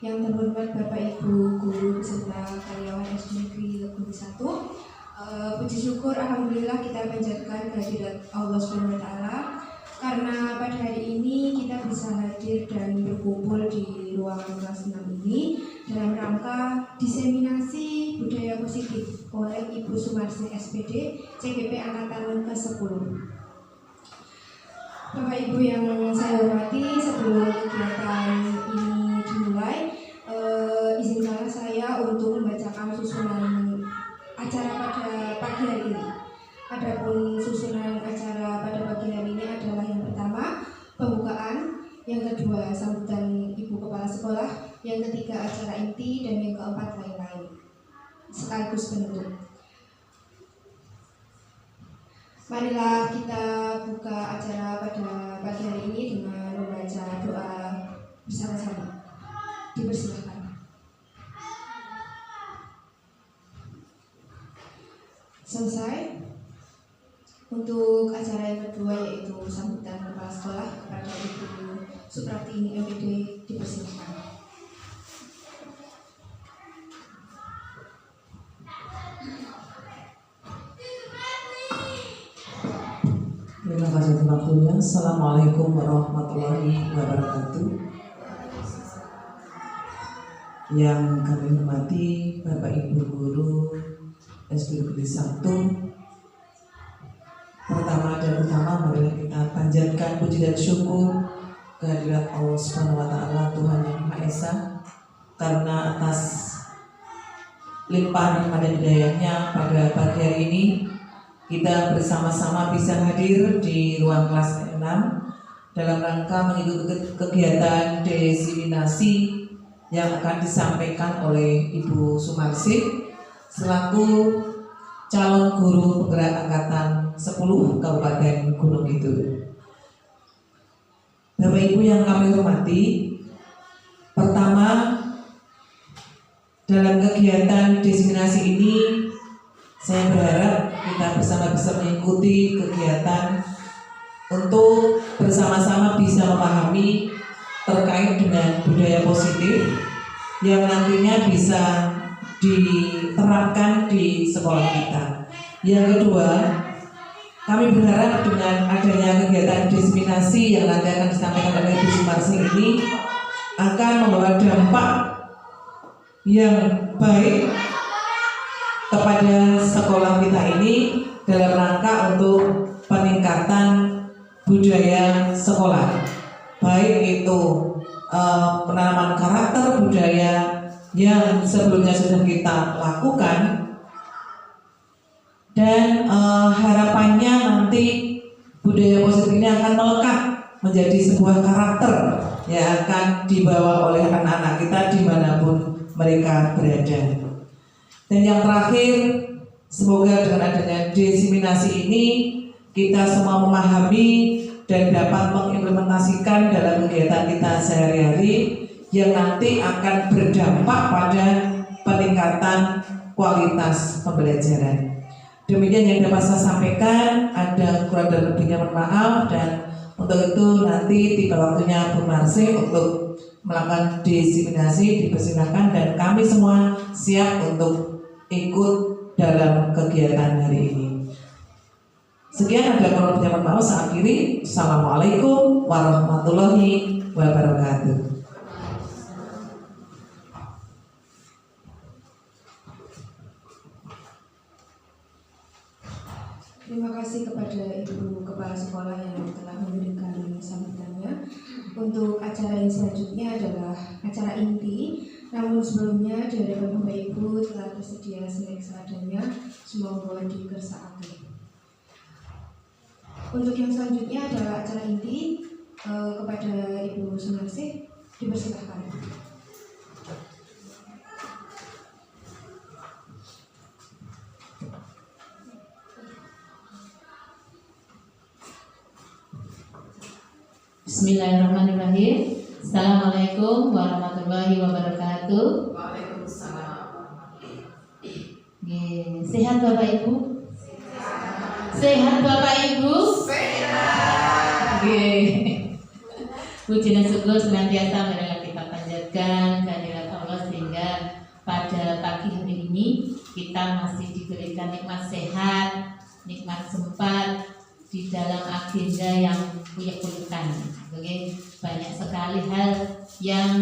Yang terhormat Bapak Ibu Guru beserta karyawan SD Negeri Lebuni 1. Puji syukur alhamdulillah kita panjatkan kehadirat Allah SWT karena pada hari ini kita bisa hadir dan berkumpul di ruangan kelas 6 ini dalam rangka diseminasi budaya positif oleh Ibu Sumarsi SPD CGP Angkatan ke-10. Bapak Ibu yang saya hormati, sebelum kegiatan ini dimulai, izinkanlah saya untuk membacakan susunan acara pada pagi hari ini. Adapun susunan acara pada pagi hari ini adalah yang pertama pembukaan, yang kedua sambutan Ibu Kepala Sekolah, yang ketiga acara inti, dan yang keempat lain-lain sekaligus penutup. Marilah kita buka acara pada pagi hari ini dengan membaca doa bersama-sama. Dipersilakan. Selesai. Untuk acara yang kedua yaitu sambutan kepala sekolah kepada Ibu Supratiini MPD, dipersilakan. Terima kasih atas waktunya. Assalamualaikum warahmatullahi wabarakatuh. Yang kami hormati Bapak Ibu Guru SD Negeri 1. Pertama dan utama marilah kita panjatkan puji dan syukur kehadirat Allah Subhanahu wa taala, Tuhan yang Maha Esa, karena atas limpahan rahmat dan hidayahnya pada pagi hari ini kita bersama-sama bisa hadir di ruang kelas 6 dalam rangka mengikuti kegiatan diseminasi yang akan disampaikan oleh Ibu Sumarsi selaku calon guru penggerak angkatan 10 Kabupaten Gunung Kidul. Bapak Ibu yang kami hormati, pertama dalam kegiatan diseminasi ini saya berharap kita bersama bisa mengikuti kegiatan untuk bersama-sama bisa memahami terkait dengan budaya positif yang nantinya bisa diterapkan di sekolah kita. Yang kedua, kami berharap dengan adanya kegiatan diseminasi yang nanti akan disampaikan oleh Ibu Sumarsi ini akan membawa dampak yang baik kepada sekolah kita ini dalam rangka untuk peningkatan budaya sekolah, baik itu penanaman karakter budaya yang sebelumnya sudah kita lakukan, dan harapannya nanti budaya positif ini akan melekat menjadi sebuah karakter yang akan dibawa oleh anak-anak kita dimanapun mereka berada. Dan yang terakhir, semoga dengan adanya diseminasi ini kita semua memahami dan dapat mengimplementasikan dalam kegiatan kita sehari-hari yang nanti akan berdampak pada peningkatan kualitas pembelajaran. Demikian yang dapat saya sampaikan, ada kurang dan lebihnya mohon maaf, dan untuk itu nanti tiba waktunya Bu Marsi untuk melakukan diseminasi, dipersilakan, dan kami semua siap untuk ikut dalam kegiatan hari ini. Sekian, ada kurang lebihnya mohon maaf. Saya akhiri. Assalamualaikum warahmatullahi wabarakatuh. Terima kasih kepada Ibu Kepala Sekolah yang telah memberikan sambutannya. Untuk acara yang selanjutnya adalah acara inti. Namun sebelumnya di hadapan Bapak Ibu telah tersedia snack seadanya. Semoga dikersakaken. Untuk yang selanjutnya adalah acara inti. Kepada Ibu Sumarsi, dipersilakan. Bismillahirrahmanirrahim. Assalamualaikum warahmatullahi wabarakatuh. Waalaikumsalam. Sehat Bapak Ibu? Sehat Bapak Ibu? Sehat. Puji dan syukur senantiasa marilah kita panjatkan kehadirat ini kita masih diberikan nikmat sehat, nikmat sempat di dalam agenda yang kuyek-kuyekan. Oke, banyak sekali hal yang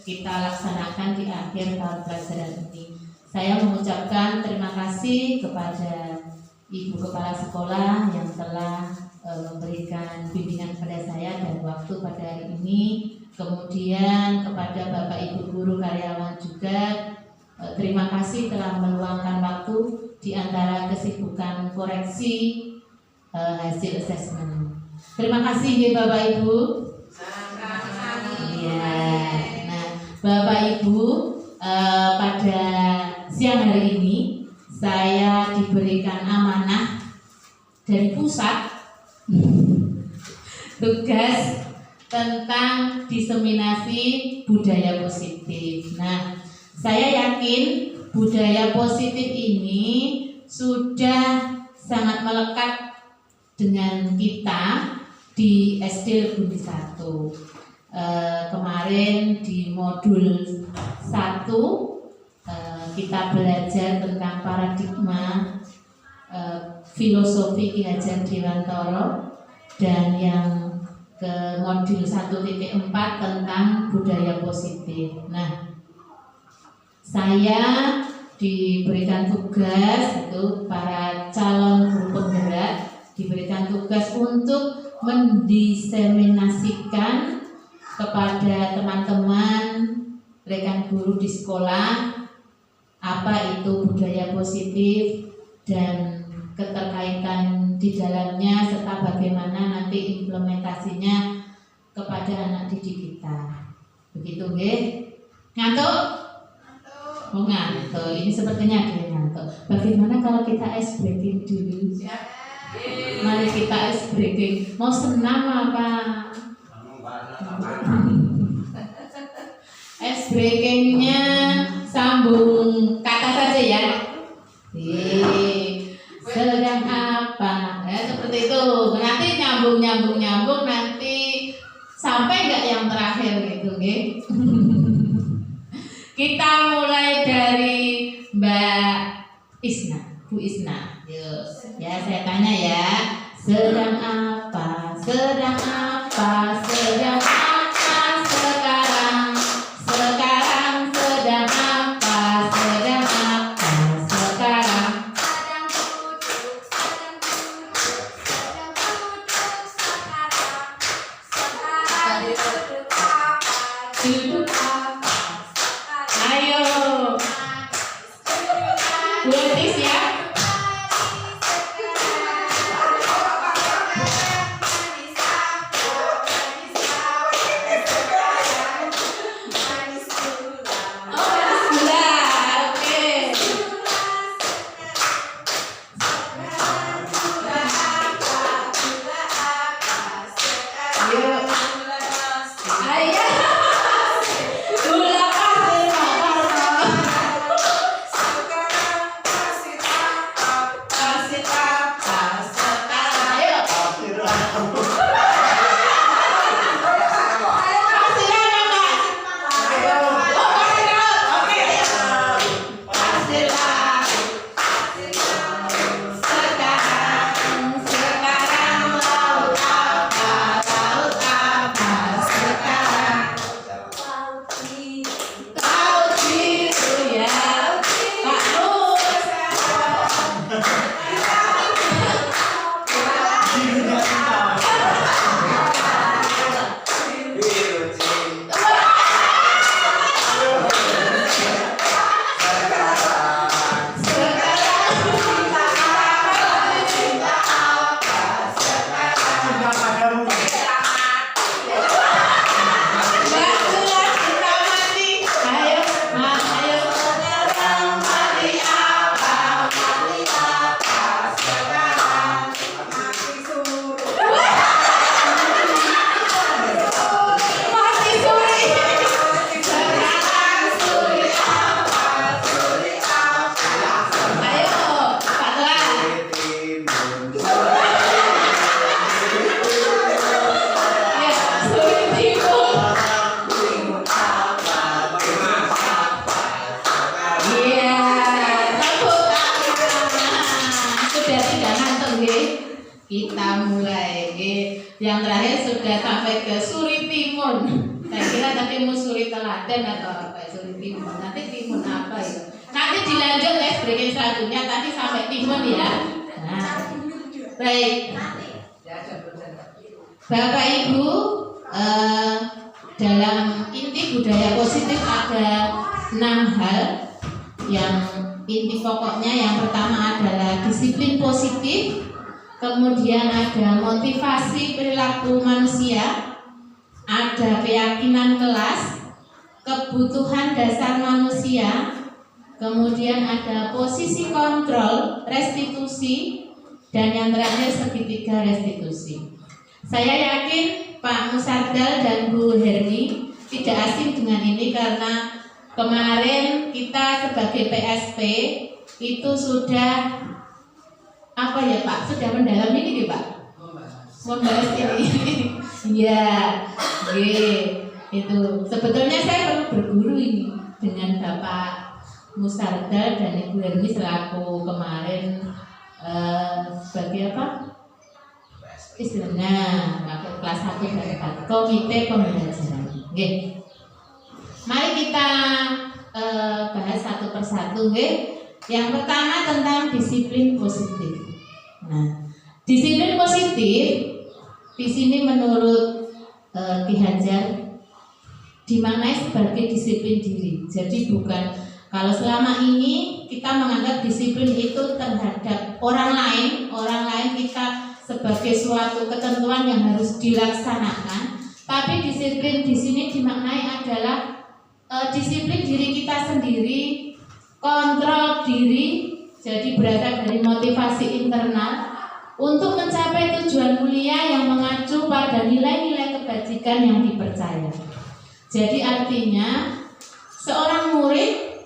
kita laksanakan di akhir tahun pelajaran ini. Saya mengucapkan terima kasih kepada Ibu Kepala Sekolah yang telah memberikan bimbingan kepada saya dan waktu pada hari ini. Kemudian kepada Bapak Ibu guru karyawan juga, terima kasih telah meluangkan waktu di antara kesibukan koreksi hasil asesmen. Terima kasih ya Bapak Ibu. Ya, nah Bapak Ibu, pada siang hari ini saya diberikan amanah dari pusat tugas tentang diseminasi budaya positif. Nah, saya yakin budaya positif ini sudah sangat melekat dengan kita di SD Lebuni 1. Kemarin di modul 1 kita belajar tentang paradigma filosofi Ki Hajar Dewantara, dan yang ke modul 1.4 tentang budaya positif. Nah, saya diberikan tugas, itu para calon guru penggerak diberikan tugas untuk mendiseminasikan kepada teman-teman rekan guru di sekolah apa itu budaya positif dan keterkaitan di dalamnya, serta bagaimana nanti implementasinya kepada anak didik kita. Begitu nggih? Ngantuk? Oh, ngantuk. Ini sepertinya ada yang ngantuk. Bagaimana kalau kita ice breaking dulu? Mari kita ice breaking. Mau senam apa? Ice breakingnya sambung kata saja ya. Sedang apa? Seperti itu. Nanti nyambung nanti sampai nggak yang terakhir gitu, nggih. Kita mulai dari Mbak Isna, Bu Isna. Yuk, ya saya tanya ya. Sedang apa? Sedang apa? Sedang apa sekarang? Sekarang sedang apa? Sedang apa sekarang? Duduk apa? Ayo, Buatis ya. kita mulai. Yang terakhir sudah sampai ke Suri Timun. Saya kira tadi mau Suri Teladan atau apa? Suri Timun. Nanti Timun apa ya? Nanti dilanjut les breaking selanjutnya. Tadi sampai Timun ya. Nah, baik. Bapak Ibu, dalam inti budaya positif ada 6 hal. Yang inti pokoknya yang pertama adalah disiplin positif. Kemudian ada motivasi perilaku manusia, ada keyakinan kelas, kebutuhan dasar manusia, kemudian ada posisi kontrol, restitusi, dan yang terakhir segitiga restitusi. Saya yakin Pak Musardal dan Bu Herni tidak asing dengan ini karena kemarin kita sebagai PSP itu sudah apa ya Pak, sudah mendalam ini Pak? Membahas ini. Iya, itu sebetulnya saya perlu berguru ini dengan Bapak Musardal dan Ibu Herni selaku kemarin sebagai apa? Istilahnya waktu kelas 1 dan 4 komite pembelajaran. Oke. Mari kita bahas satu persatu. Yang pertama tentang disiplin positif. Nah, disiplin positif di sini menurut Ki Hajar dimaknai sebagai disiplin diri. Jadi bukan kalau selama ini kita menganggap disiplin itu terhadap orang lain kita sebagai suatu ketentuan yang harus dilaksanakan. Tapi disiplin di sini dimaknai adalah disiplin diri kita sendiri, kontrol diri, jadi berasal dari motivasi internal untuk mencapai tujuan mulia yang mengacu pada nilai-nilai kebajikan yang dipercaya. Jadi artinya seorang murid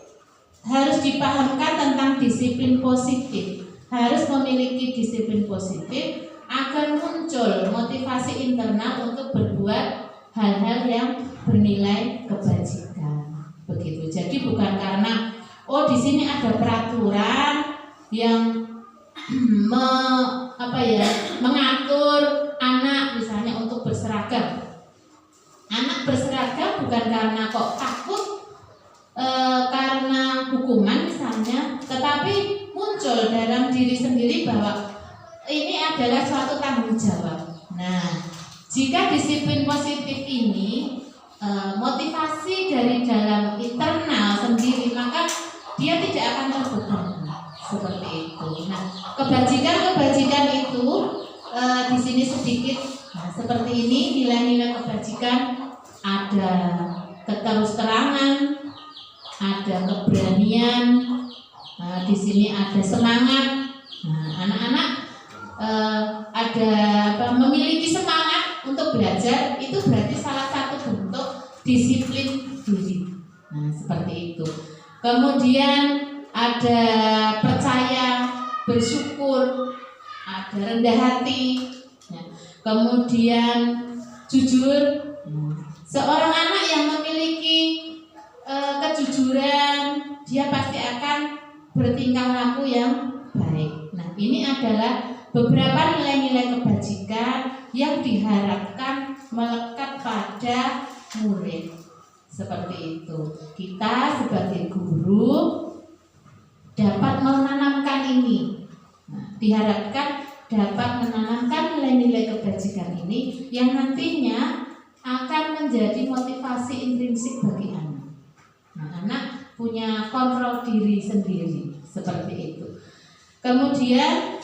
harus dipahamkan tentang disiplin positif, harus memiliki disiplin positif agar muncul motivasi internal untuk berbuat hal-hal yang bernilai kebajikan. Begitu. Jadi bukan karena di sini ada peraturan yang mengatur anak misalnya untuk berseragam. Anak berseragam bukan karena kok takut karena hukuman misalnya, tetapi muncul dalam diri sendiri bahwa ini adalah suatu tanggung jawab. Nah, jika disiplin positif ini motivasi dari dalam internal sendiri, maka dia tidak akan terbebani seperti itu. Nah, kebajikan itu di sini sedikit seperti ini, nilai-nilai kebajikan ada keterus-terangan, ada keberanian, di sini ada semangat. Nah, anak-anak memiliki semangat untuk belajar, itu berarti salah satu bentuk disiplin diri. Nah, seperti itu. Kemudian ada percaya, bersyukur, ada rendah hati, kemudian jujur. Seorang anak yang memiliki kejujuran, dia pasti akan bertingkah laku yang baik. Nah, ini adalah beberapa nilai-nilai kebajikan yang diharapkan melekat pada murid. Seperti itu. Kita sebagai guru dapat menanamkan ini. Nah, diharapkan dapat menanamkan nilai-nilai kebajikan ini yang nantinya akan menjadi motivasi intrinsik bagi anak. Nah, anak punya kontrol diri sendiri seperti itu. Kemudian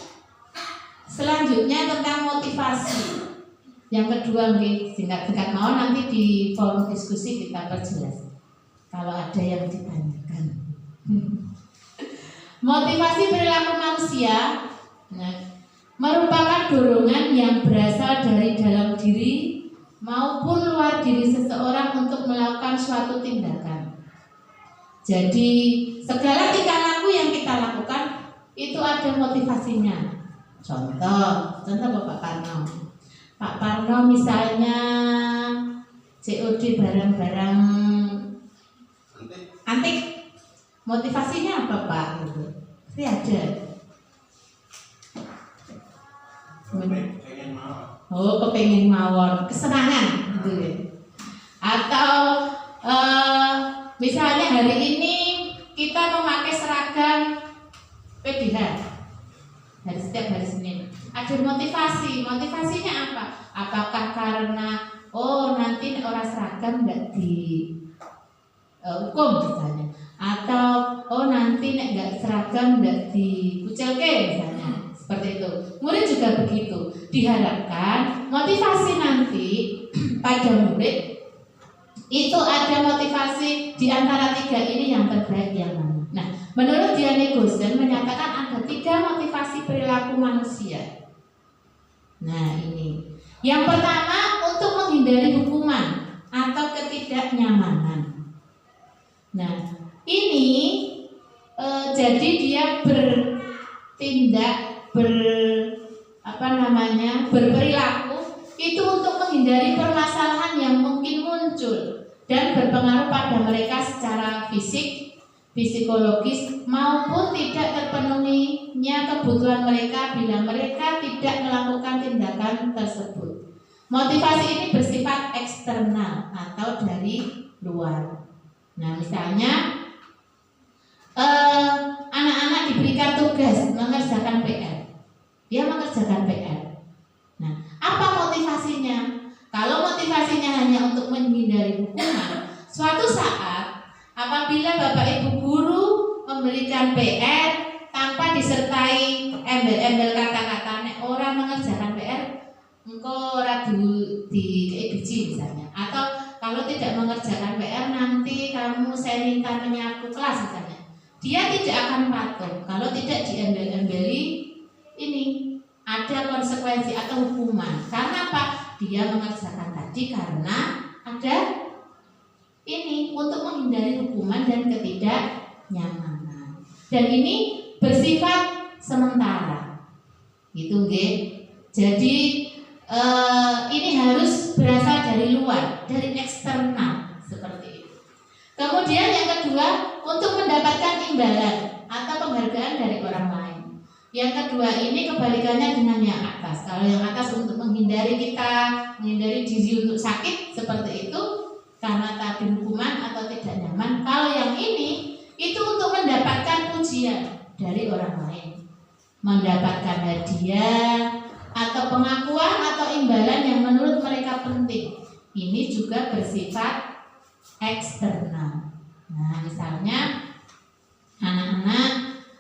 selanjutnya tentang motivasi. Yang kedua, singkat-singkat mau nanti di forum diskusi kita perjelas kalau ada yang ditanyakan. Motivasi perilaku manusia merupakan dorongan yang berasal dari dalam diri maupun luar diri seseorang untuk melakukan suatu tindakan. Jadi segala tingkah laku yang kita lakukan itu ada motivasinya. Contoh Bapak Parno. Pak Parno misalnya COD barang-barang antik, motivasinya apa Pak? Itu pasti ada. Oh, kepengen mawon, kesenangan gitu ya. Atau misalnya hari ini kita memakai seragam PDH setiap hari Senin. Ada motivasinya apa? Apakah karena nanti orang seragam nggak di hukum misalnya, atau nanti nek nggak seragam nggak dikucilke misalnya, seperti itu. Murid juga begitu, diharapkan motivasi nanti pada murid itu ada motivasi di antara 3 ini yang terbaik yang mana. Nah, menurut Diane Gosen menyatakan ada 3 motivasi perilaku manusia. Nah, ini yang pertama untuk menghindari hukuman atau ketidaknyamanan. Nah, ini jadi dia bertindak berperilaku itu untuk menghindari permasalahan yang mungkin muncul dan berpengaruh pada mereka secara fisik, psikologis maupun tidak terpenuhinya kebutuhan mereka bila mereka tidak melakukan tindakan tersebut. Motivasi ini bersifat eksternal atau dari luar. Nah, misalnya anak-anak diberikan tugas mengerjakan PR. Dia mengerjakan PR. Nah, apa motivasinya? Kalau motivasinya hanya untuk menghindari hukuman, suatu saat apabila Bapak Ibu guru memberikan PR tanpa disertai embel-embel kata-kata, nek orang mengerjakan PR engkau ora di biji misalnya, atau kalau tidak mengerjakan PR nanti kamu saya minta menyapu kelas misalnya, dia tidak akan patuh kalau tidak diembel-embeli. Ini ada konsekuensi atau hukuman. Karena apa? Dia mengerjakan tadi karena ada ini untuk menghindari hukuman dan ketidaknyamanan. Dan ini bersifat sementara. Gitu nggih. Jadi ini harus berasal dari luar, dari eksternal seperti itu. Kemudian yang kedua, untuk mendapatkan imbalan atau penghargaan dari orang lain. Yang kedua ini kebalikannya dengan yang atas. Kalau yang atas untuk menghindari diri untuk sakit seperti itu karena tadi hukuman atau tidak nyaman. Kalau yang ini itu untuk mendapatkan pujian dari orang lain, mendapatkan hadiah atau pengakuan atau imbalan yang menurut mereka penting. Ini juga bersifat eksternal. Nah, misalnya anak-anak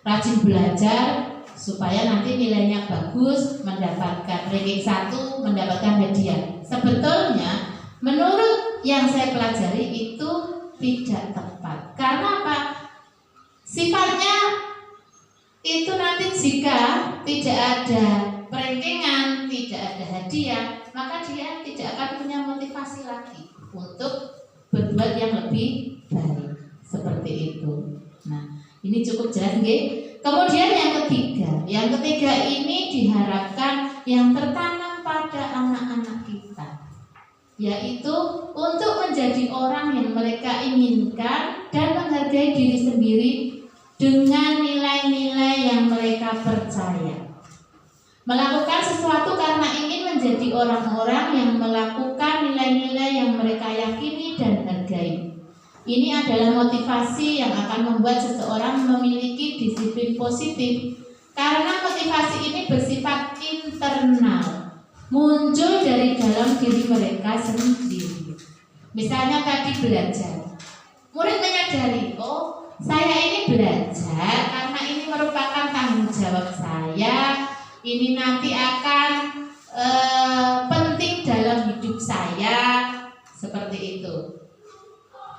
rajin belajar supaya nanti nilainya bagus, mendapatkan ranking 1, mendapatkan hadiah. Sebetulnya menurut yang saya pelajari itu tidak tepat. Karena apa? Sifatnya itu nanti jika tidak ada rankingan, tidak ada hadiah, maka dia tidak akan punya motivasi lagi untuk berbuat yang lebih baik. Seperti itu. Nah, ini cukup jelas nggih? Kemudian yang ketiga ini diharapkan yang tertanam pada anak-anak kita, yaitu untuk menjadi orang yang mereka inginkan dan menghargai diri sendiri dengan nilai-nilai yang mereka percaya. Melakukan sesuatu karena ingin menjadi orang-orang yang melakukan nilai-nilai yang mereka yakini dan hargai. Ini adalah motivasi yang akan membuat seseorang memiliki disiplin positif. Karena motivasi ini bersifat internal, muncul dari dalam diri mereka sendiri. Misalnya tadi belajar, murid menyadari, saya ini belajar karena ini merupakan tanggung jawab saya. Ini nanti akan penting dalam hidup saya, seperti itu.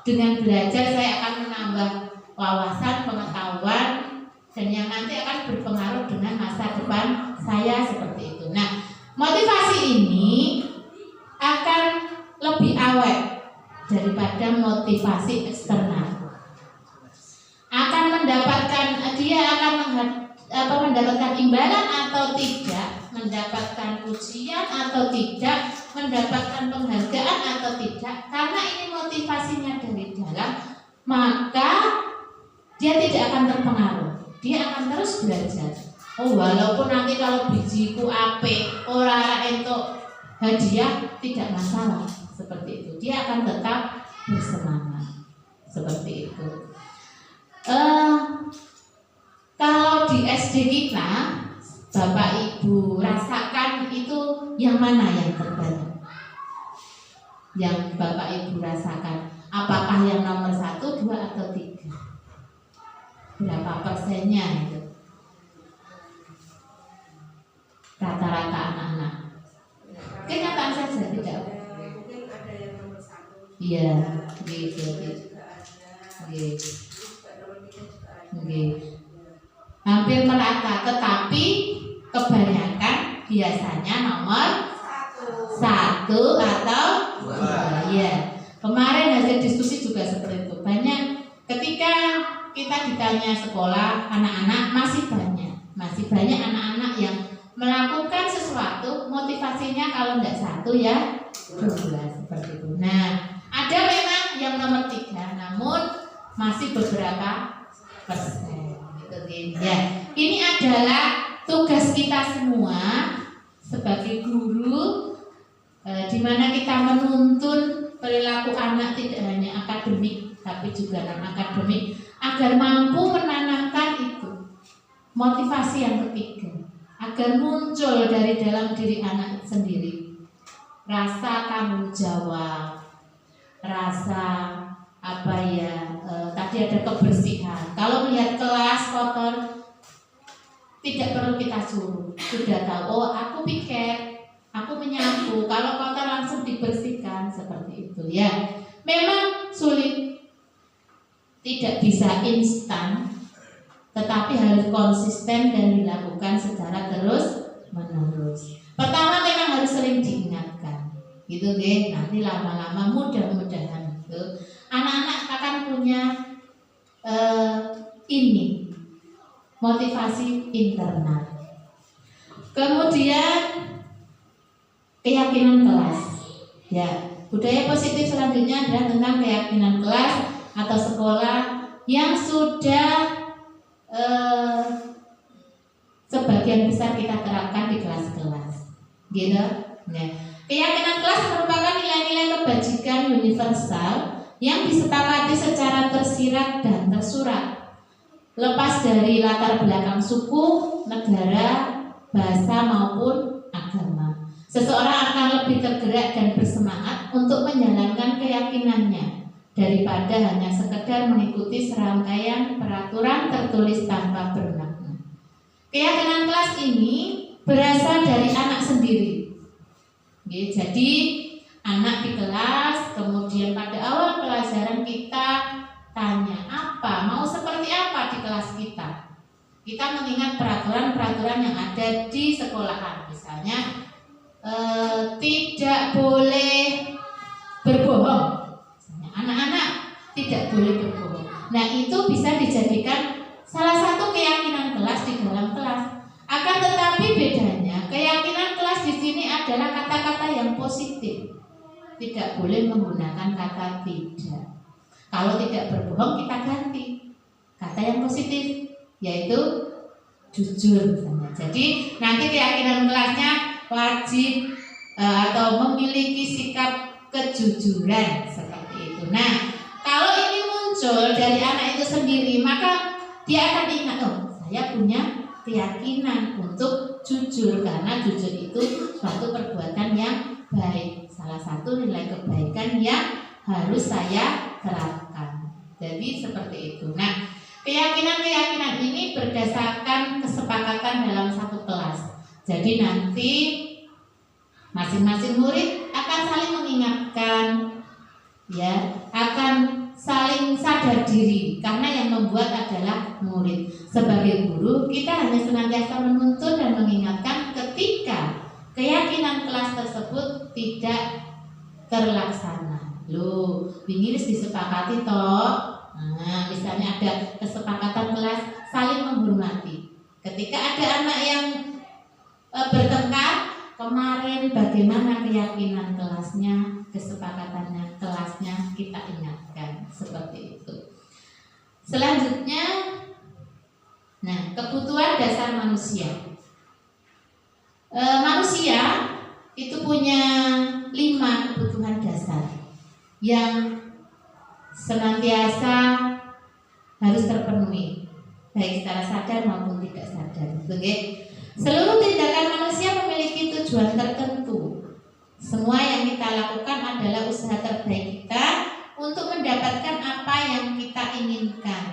Dengan belajar saya akan menambah wawasan, pengetahuan, dan yang nanti akan berpengaruh dengan masa depan saya, seperti itu. Nah, motivasi ini akan lebih awet daripada motivasi eksternal. Dia akan mendapatkan imbalan atau tidak, mendapatkan pujian atau tidak, mendapatkan penghargaan atau tidak, karena ini motivasinya dari dalam, maka dia tidak akan terpengaruh. Dia akan terus belajar. Walaupun nanti kalau bijiku apik, ora entuk hadiah tidak masalah seperti itu. Dia akan tetap bersemangat seperti itu. Kalau di SD kita, Bapak Ibu rasakan itu yang mana yang terbanyak? Yang Bapak Ibu rasakan, apakah yang nomor 1, 2, atau 3? Berapa persennya itu? Rata-rata anak-anak. Kenyataan saja tidak. Mungkin ada yang nomor 1. Iya, gitu. Hampir merata, tetapi kebanyakan biasanya nomor 1 atau 2. Ya. Kemarin hasil diskusi juga seperti itu. Banyak ketika kita ditanya sekolah, anak-anak masih banyak anak-anak yang melakukan sesuatu, motivasinya kalau tidak 1 ya 2 seperti itu. Nah, ada memang yang nomor 3, namun masih beberapa persen. Gitu, ya. Ini adalah tugas kita semua sebagai guru, di mana kita menuntun perilaku anak tidak hanya akademik tapi juga non akademik agar mampu menanamkan itu motivasi yang ketiga, agar muncul dari dalam diri anak sendiri rasa tanggung jawab, rasa tadi ada kebersihan. Kalau melihat kelas kotor tidak perlu kita suruh, sudah tahu, oh aku piket, aku menyapu, kalau kotor langsung dibersihkan seperti itu ya. Memang sulit, tidak bisa instan, tetapi harus konsisten dan dilakukan secara terus menerus. Pertama memang harus sering diingatkan, gitu deh. Nanti lama-lama mudah-mudahan itu anak-anak akan punya motivasi internal. Kemudian keyakinan kelas. Ya, budaya positif selanjutnya adalah tentang keyakinan kelas atau sekolah yang sudah sebagian besar kita terapkan di kelas-kelas. Gitu. Nah, keyakinan kelas merupakan nilai-nilai kebajikan universal yang disepakati secara tersirat dan tersurat, lepas dari latar belakang suku, negara, bahasa maupun agama. Seseorang akan lebih tergerak dan bersemangat untuk menjalankan keyakinannya daripada hanya sekedar mengikuti serangkaian peraturan tertulis tanpa bermakna. Keyakinan kelas ini berasal dari anak sendiri. Jadi anak di kelas, kemudian pada awal pelajaran kita tanya mau seperti apa di kelas kita. Kita mengingat peraturan-peraturan yang ada di sekolahan, misalnya tidak boleh berbohong. Anak-anak tidak boleh berbohong. Nah, itu bisa dijadikan salah satu keyakinan kelas di dalam kelas. Akan tetapi bedanya, keyakinan kelas di sini adalah kata-kata yang positif. Tidak boleh menggunakan kata tidak. Kalau tidak berbohong kita ganti kata yang positif, yaitu jujur misalnya. Jadi nanti keyakinan kelasnya wajib atau memiliki sikap kejujuran seperti itu. Nah, kalau ini muncul dari anak itu sendiri, maka dia akan ingat, oh saya punya keyakinan untuk jujur, karena jujur itu suatu perbuatan yang baik, salah satu nilai kebaikan yang harus saya terapkan. Jadi seperti itu. Nah, keyakinan-keyakinan ini berdasarkan kesepakatan dalam satu kelas. Jadi nanti masing-masing murid akan saling mengingatkan, ya, akan saling sadar diri, karena yang membuat adalah murid. Sebagai guru, kita hanya senantiasa menuntun dan mengingatkan ketika keyakinan kelas tersebut tidak terlaksana. Loh, wingi wis disepakati toh. Nah, misalnya ada kesepakatan kelas saling menghormati. Ketika ada anak yang bertengkar, kemarin bagaimana keyakinan kelasnya, kesepakatannya kelasnya, kita ingatkan seperti itu. Selanjutnya, nah, kebutuhan dasar manusia. Manusia itu punya 5 kebutuhan dasar yang senantiasa harus terpenuhi, baik secara sadar maupun tidak sadar. Oke? Seluruh tindakan manusia memiliki tujuan tertentu. Semua yang kita lakukan adalah usaha terbaik kita untuk mendapatkan apa yang kita inginkan.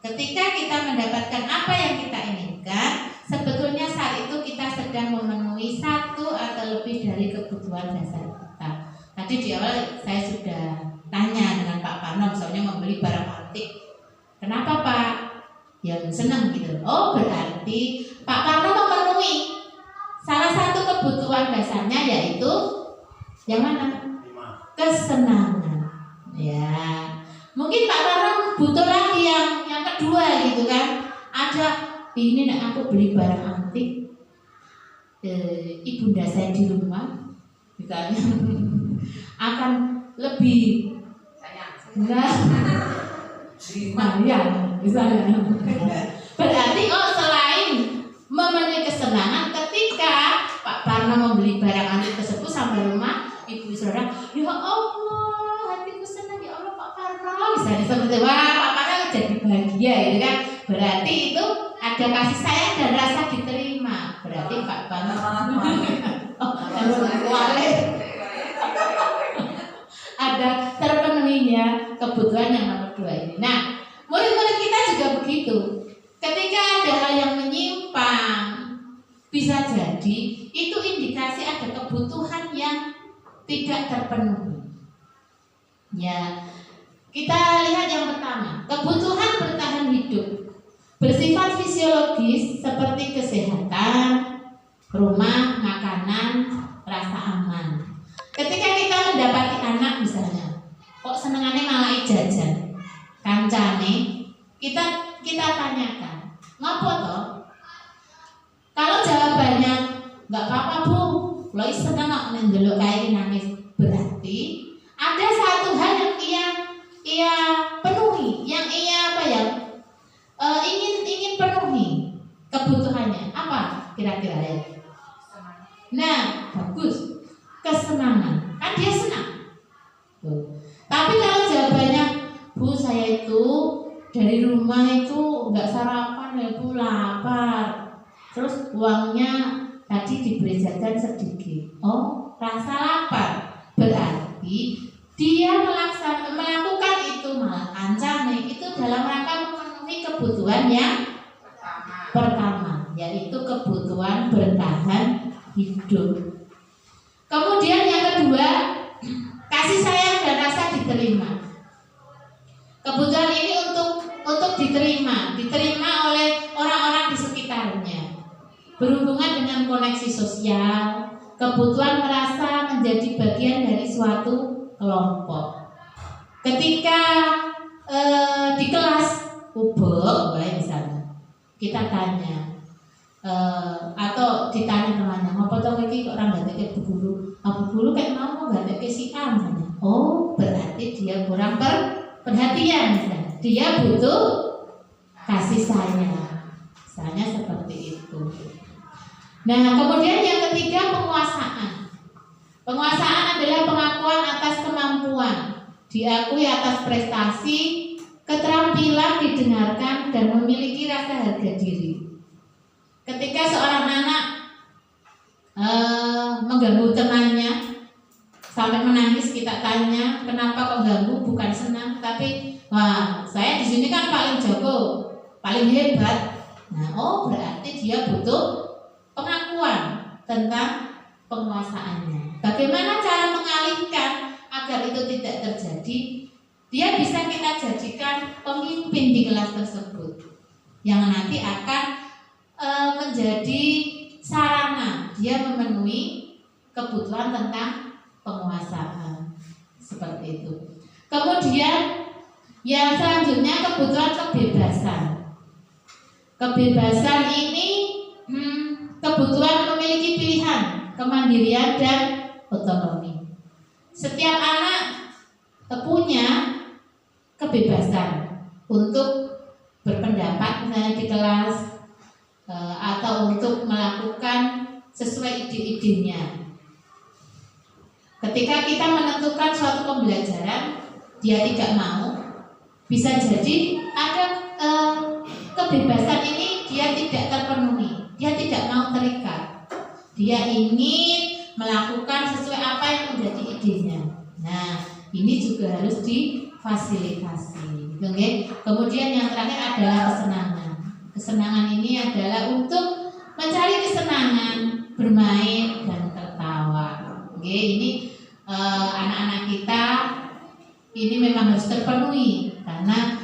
Ketika kita mendapatkan apa yang kita inginkan, sebetulnya saat itu kita sedang memenuhi satu atau lebih dari kebutuhan dasar kita. Tadi di awal saya sudah tanya dengan Pak Parno, misalnya membeli barang antik. Kenapa Pak? Ya senang gitu. Oh berarti Pak Parno memenuhi salah satu kebutuhan dasarnya, yaitu yang mana? Kesenangan. Ya, mungkin Pak Parno butuh lagi yang kedua gitu kan. Ada ini nek aku beli barang antik, ibunda saya di rumah misalnya akan lebih misalnya. Berarti selain memenuhi kesenangan, ketika Pak Parno membeli barang antik tersebut sampai rumah, ibu saudara, ya Allah, hatiku senang ya Allah Pak Parno, misalnya seperti wah Pak Parno jadi bahagia gitu kan. Berarti itu ada kasih sayang dan rasa diterima. Berarti Pak Parno ada terpenuhinya kebutuhan yang nomor 2 ini. Nah, murid-murid kita juga begitu. Ketika ada hal yang menyimpang, bisa jadi itu indikasi ada kebutuhan yang tidak terpenuhi. Ya, kita lihat yang pertama, kebutuhan bertahan hidup bersifat fisiologis seperti kesehatan, rumah, makanan, rasa aman. Ketika kita mendapati anak misalnya, kok senengannya malah jajan, kancane, kita tanyakan, ngopo toh? Kalau jawabannya nggak apa-apa Bu, lo seneng kok ndelok kayak nangis, berarti ada satu hal yang ia penuhi, yang ia ingin penuhi kebutuhannya. Apa kira-kira ya? Nah, bagus, kesenangan, kan dia senang. Tuh. Tapi kalau jawabannya, Bu saya itu dari rumah itu nggak sarapan ya Bu, lapar. Terus uangnya tadi diberi jajan sedikit. Oh, rasa lapar. Berarti dia melakukan itu malah kancane itu dalam rangka memenuhi kebutuhan yang pertama, yaitu kebutuhan bertahan hidup. Kemudian yang kedua, kasih sayang dan rasa diterima. Kebutuhan ini untuk diterima oleh orang-orang di sekitarnya. Berhubungan dengan koneksi sosial, kebutuhan merasa menjadi bagian dari suatu kelompok. Ketika di kelas ubek, misalnya, kita tanya atau ditanya temannya, mau potong lagi kok orang gak kayak bu guru kayak mau gak kayak si A misalnya. Oh berarti dia kurang perhatian misalnya. Dia butuh kasih sayang, misalnya seperti itu. Nah kemudian yang ketiga, penguasaan. Penguasaan adalah pengakuan atas kemampuan, diakui atas prestasi, keterampilan didengarkan dan memiliki rasa harga diri. Ketika seorang anak mengganggu temannya sampai menangis, kita tanya kenapa kok ganggu, bukan senang, tapi wah saya di sini kan paling jago, paling hebat. Nah, oh berarti dia butuh pengakuan tentang penguasaannya. Bagaimana cara mengalihkan agar itu tidak terjadi? Dia bisa kita jadikan pemimpin di kelas tersebut yang nanti akan menjadi sarana dia memenuhi kebutuhan tentang penguasaan seperti itu. Kemudian yang selanjutnya, kebutuhan kebebasan. Kebebasan ini kebutuhan memiliki pilihan, kemandirian dan otonomi. Setiap anak punya kebebasan untuk berpendapat misalnya di kelas, atau untuk melakukan sesuai ide-idenya. Ketika kita menentukan suatu pembelajaran, dia tidak mau, bisa jadi ada kebebasan ini dia tidak terpenuhi, dia tidak mau terikat, dia ingin melakukan sesuai apa yang menjadi idenya. Nah, ini juga harus difasilitasi. Kemudian yang terakhir adalah kesenangan. Kesenangan ini adalah untuk mencari kesenangan, bermain dan tertawa. Ini anak-anak kita ini memang harus terpenuhi karena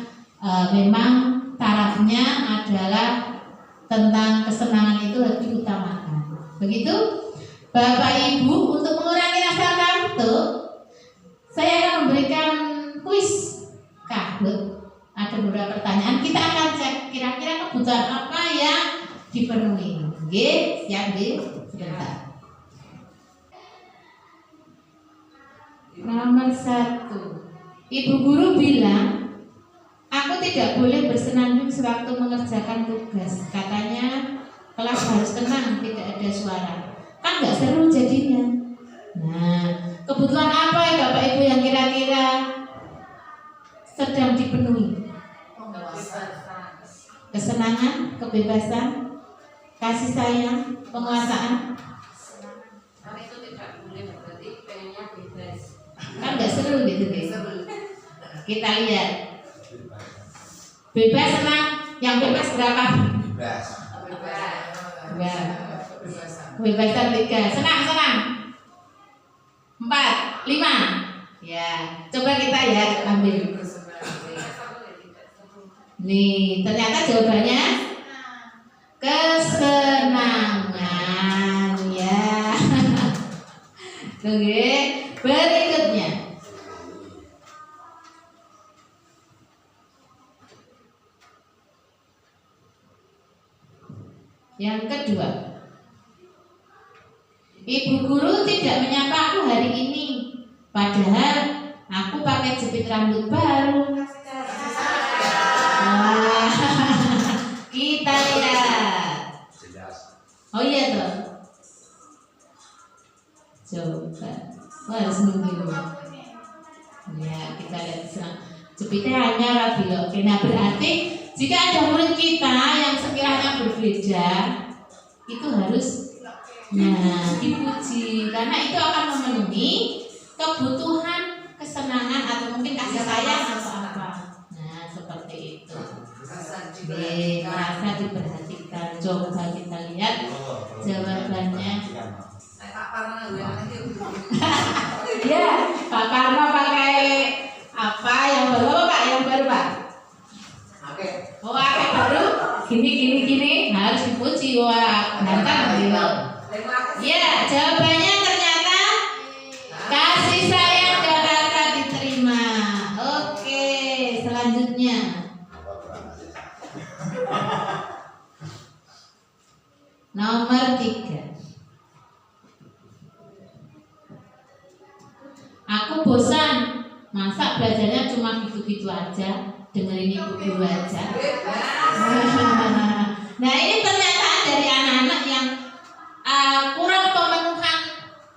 memang tarafnya adalah tentang kesenangan itu harus diutamakan. Begitu, Bapak Ibu, untuk mengurangi rasa kantuk, saya akan memberikan kuis kabut. Ada beberapa pertanyaan, kita akan cek kira-kira kebutuhan apa yang dipenuhi. Oke, siap deh, sebentar. Nomor 1, Ibu guru bilang, aku tidak boleh bersenandung sewaktu mengerjakan tugas. Katanya kelas harus tenang, tidak ada suara. Kan nggak seru jadinya. Nah, kebutuhan apa ya Bapak Ibu yang kira-kira sedang dipenuhi? Kesenangan, kebebasan, kasih sayang, penguasaan. Kan itu tidak boleh, berarti pengennya bebas. Kan nggak seru gitu deh. Kita lihat. Bebas senang, yang bebas berapa? Bebas. Kebebasan 3. Senang. 4, 5. Ya, coba kita ya ambil. Nih, ternyata jawabannya kesenangan ya. Oke, berikutnya. Yang kedua, Ibu guru tidak menyapa aku hari ini, padahal aku pakai jepit rambut baru. Wah, kita lihat. Oh iya toh. Coba, harus nunggu. Ya, kita lihat sekarang. Jepitnya hanya rabi. Oke, nah berarti jika ada murid kita yang sekiranya berbeda, itu harus dipuji karena itu akan memenuhi kebutuhan kesenangan atau mungkin kasih sayang atau apa. Nah, seperti itu. Merasa diperhatikan. Coba kita lihat jawabannya. Ya, Pak Karno pakai apa yang baru Pak? Yang baru Pak? Oh, pakai baru. Gini harus dipuji. Wah, ganteng gitu. Ya, jawabannya ternyata kasih sayang dan rasa diterima. Oke, selanjutnya. Nomor 3. Aku bosan, masa belajarnya cuma gitu-gitu aja, dengerin ibu guru aja. Nah, ini pernyataan dari anak-anak yang kurang pemenuhan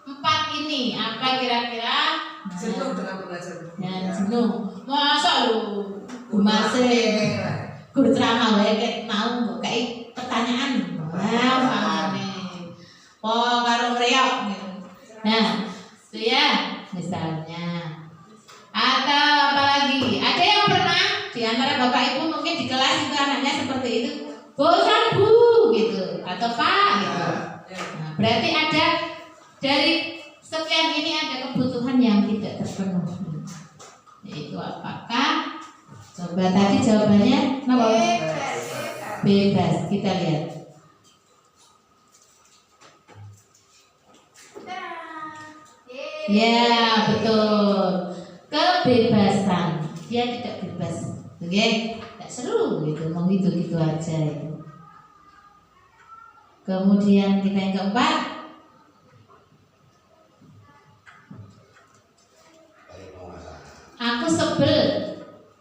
4 ini. Apa kira-kira? Jenuh dengan belajar. Ya, jenuh. Masa lu masih guru ceramah wae mau kayak pertanyaan. Wah, mangane. Po karo reok gitu. Nah, itu ya misalnya. Atau apalagi? Ada yang pernah di antara Bapak Ibu mungkin di kelas itu anaknya seperti itu. Bosan Bu gitu atau Pak gitu. Nah, berarti ada dari sekian ini ada kebutuhan yang tidak terpenuhi. Yaitu apakah? Coba tadi jawabannya apa? Bebas. Kita lihat. Ya, betul. Kebebasan. Dia tidak bebas. Oke? Tidak seru gitu, mau gitu-gitu aja itu. Kemudian kita yang keempat. Aku sebel,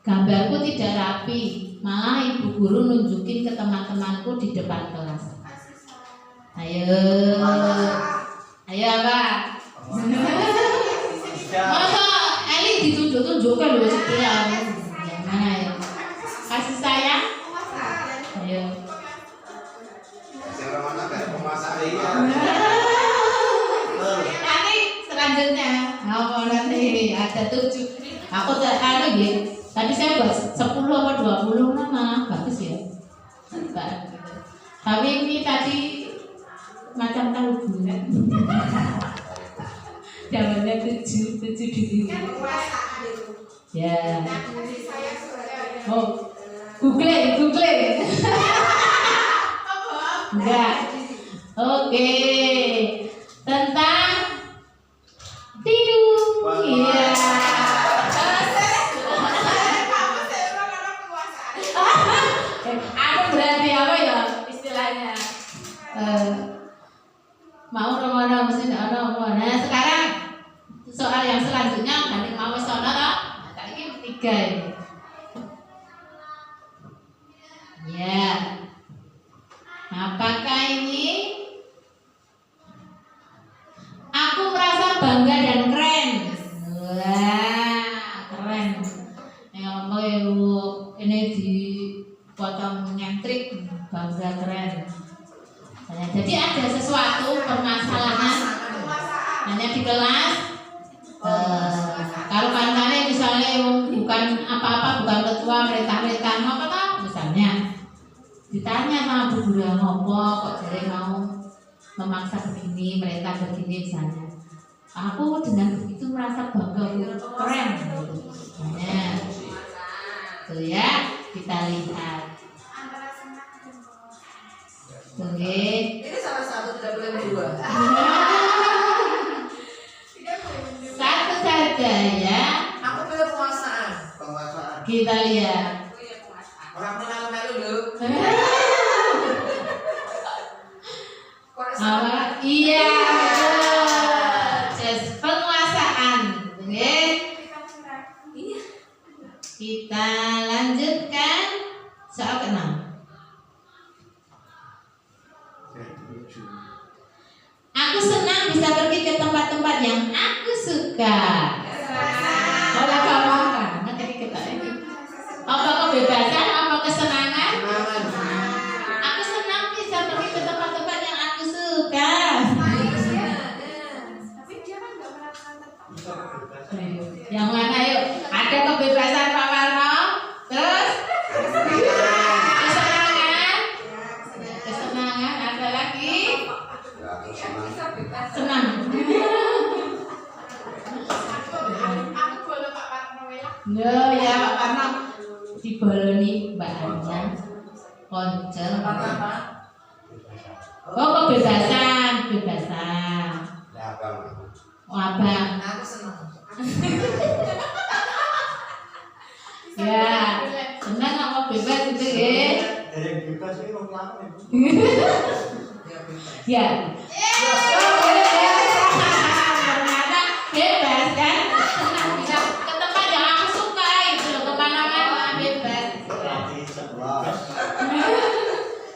gambarku tidak rapi, malah ibu guru nunjukin ke teman-temanku di depan kelas. Ayo apa? Masa Eli ditunjuk-tunjukkan loh setia. Yang mana ya? Kasih sayang. Ayo. Nanti selanjutnya, nanti ada 7. Aku anu ya. Tadi saya buat 10 atau 20 nama, bagus ya. Tapi ini tadi macam tahu bulat. Jawabannya 7 dulu. Ya. Oh, Google. Enggak. Oke. Tentang tidur. Iya. Aku berarti apa ya istilahnya? Mau romono mesti ono. Nah, sekarang soal yang selanjutnya nanti mau sono toh. Nah, ini 3 ini. Ya. Apakah ini aku merasa bangga dan keren? Wah, keren. Ini dipotong nyentrik, bangga keren. Nah, jadi ada sesuatu permasalahan hanya di kelas. Kalau kancane misalnya bukan apa-apa, bukan ketua merintah apa toh misalnya. Ditanya sama Bu Guru ngopo kok jadi mau memaksa begini, merintah begini misalnya. Aku dengan begitu merasa bangga, keren. Nah, tuh ya, kita lihat. Oke. Ini salah satu tidak boleh berdua. Satu saja ya. Aku pilih penguasaan. Kita lihat. Orang kenal melu dulu. Apa? Iya. Just penguasaan. Oke. Kita lanjutkan soal ke-6. Aku senang bisa pergi ke tempat-tempat yang aku suka. Kalau kamu ngerti kita ini. Apa kebebasan? Apa kesenangan? Aku senang bisa pergi ke tempat-tempat yang aku suka. Yang mana yuk? Ada kebebasan Pak Warno. Terus kesenangan ada lagi. Senang. Loh ya Pak Warno diboloni Mbak Anja. Koncel. Oh kebebasan. Oh abang. Aku senang. Ya, senang apa bebas itu ya? Ya. Ternyata bebas kan? Senang bisa ke tempat yang aku suka itu loh, kemana-mana bebas.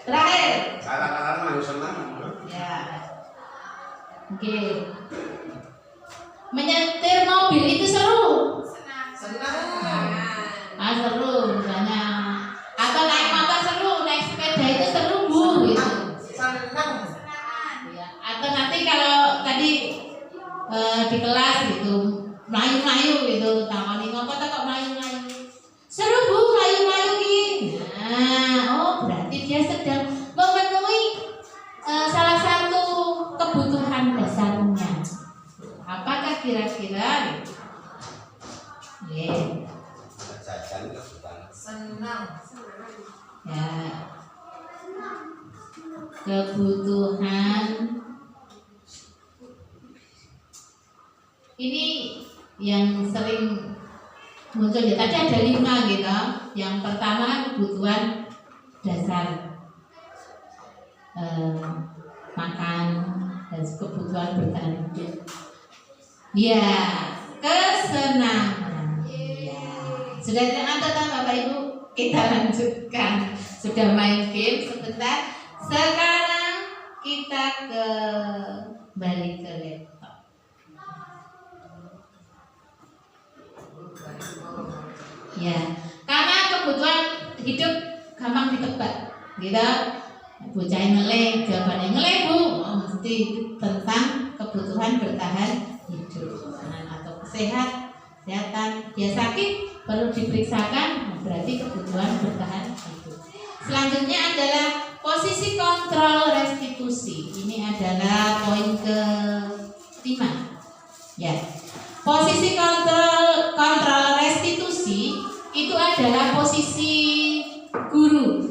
Terakhir. Ya. Oke. Menyetir mobil itu seru. Seru misalnya. Atau naik motor seru, naik sepeda itu seru Bu gitu. Ya. Atau nanti kalau tadi di kelas gitu melayu-melayu gitu, tangani ngopo kok melayu-melayu. Seru Bu melayu-melayu iki. Nah, oh berarti dia sedang memenuhi salah satu kebutuhan dasarnya. Apakah kira-kira? Yeah. Senang. Ya. Kebutuhan ini yang sering muncul ya. Tadi ada 5 gitu. Yang pertama kebutuhan dasar, makan dan kebutuhan bertahan hidup. Ya, kesenangan. Ya. Sudah terangkat Bapak Ibu, kita lanjutkan. Sudah main game sebentar. Sekarang kita kembali ke laptop. Ya, karena kebutuhan hidup gampang ditebak, gitu. Bocah ngelih, jawabannya ngelih bu, mesti tentang kebutuhan bertahan hidup atau kesehatan. Dia sakit perlu diperiksakan, berarti kebutuhan bertahan hidup. Selanjutnya adalah posisi kontrol restitusi. Ini adalah poin ke-5. Ya. Posisi kontrol restitusi itu adalah posisi guru.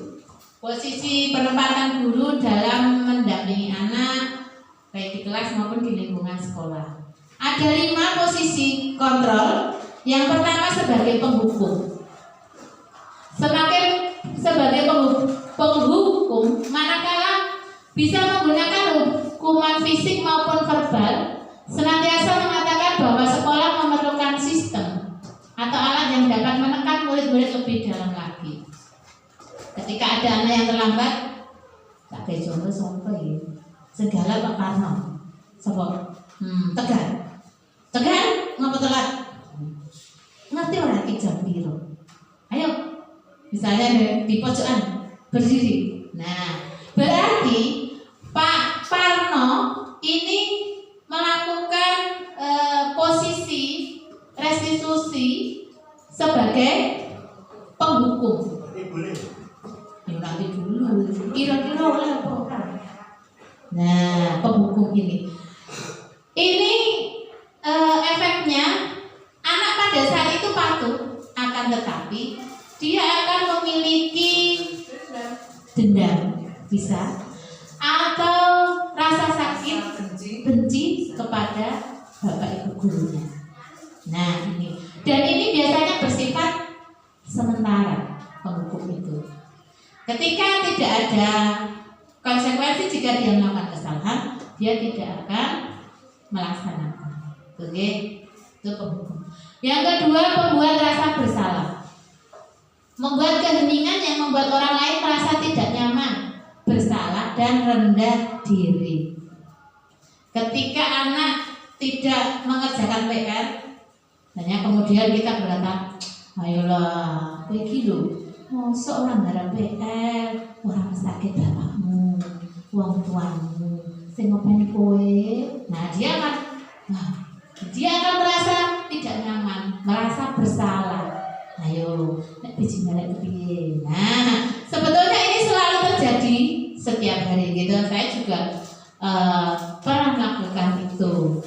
Posisi penempatan guru dalam mendampingi anak baik di kelas maupun di lingkungan sekolah. Ada 5 posisi kontrol. Yang pertama sebagai penghukum. Sebagai penghukum, manakala bisa menggunakan hukuman fisik maupun verbal, senantiasa mengatakan bahwa sekolah memerlukan sistem atau alat yang dapat menekan murid-murid lebih dalam lagi. Ketika ada anak yang terlambat, tak kayak contoh sampai segala Pak Karno, tegar, ngapa telat? Ngerti orang jam biru. Ayo, misalnya di pojokan berdiri. Nah, berarti Pak Parno ini melakukan posisi restitusi sebagai penghukum. Nanti dulu, kira-kira oleh apa? Nah, penghukum ini efeknya anak pada saat itu patuh, akan tetapi dia akan memiliki dendam, bisa, atau rasa sakit, benci kepada bapak ibu gurunya. Nah ini, dan ini biasanya bersifat sementara penghukum itu. Ketika tidak ada konsekuensi jika dia melakukan kesalahan, dia tidak akan melaksanakan. Oke, itu penghukum. Yang kedua, membuat rasa bersalah. Membuat keheningan yang membuat orang lain merasa tidak nyaman, bersalah, dan rendah diri. Ketika anak tidak mengerjakan PR, hanya kemudian kita berkata, ayolah, kowe iki lho, mosok ora nggarap PR, ora sakit bapakmu, wong tuamu, sing ngopeni kowe. Nah, dia akan merasa tidak nyaman, merasa bersalah. Ayo, nek biji melek piye. Nah, sebetulnya ini selalu terjadi setiap hari gitu. Saya juga pernah melakukan itu.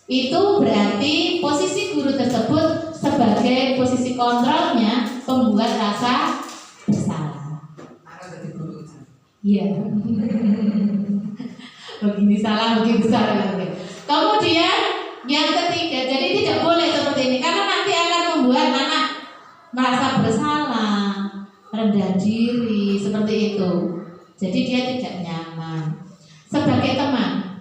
Itu berarti posisi guru tersebut sebagai posisi kontrolnya membuat rasa bersalah. Iya. Begini salah, begini salah. Kemudian yang ketiga, jadi tidak boleh seperti ini karena nanti akan membuat anak merasa bersalah, rendah diri, seperti itu. Jadi dia tidak nyaman. Sebagai teman,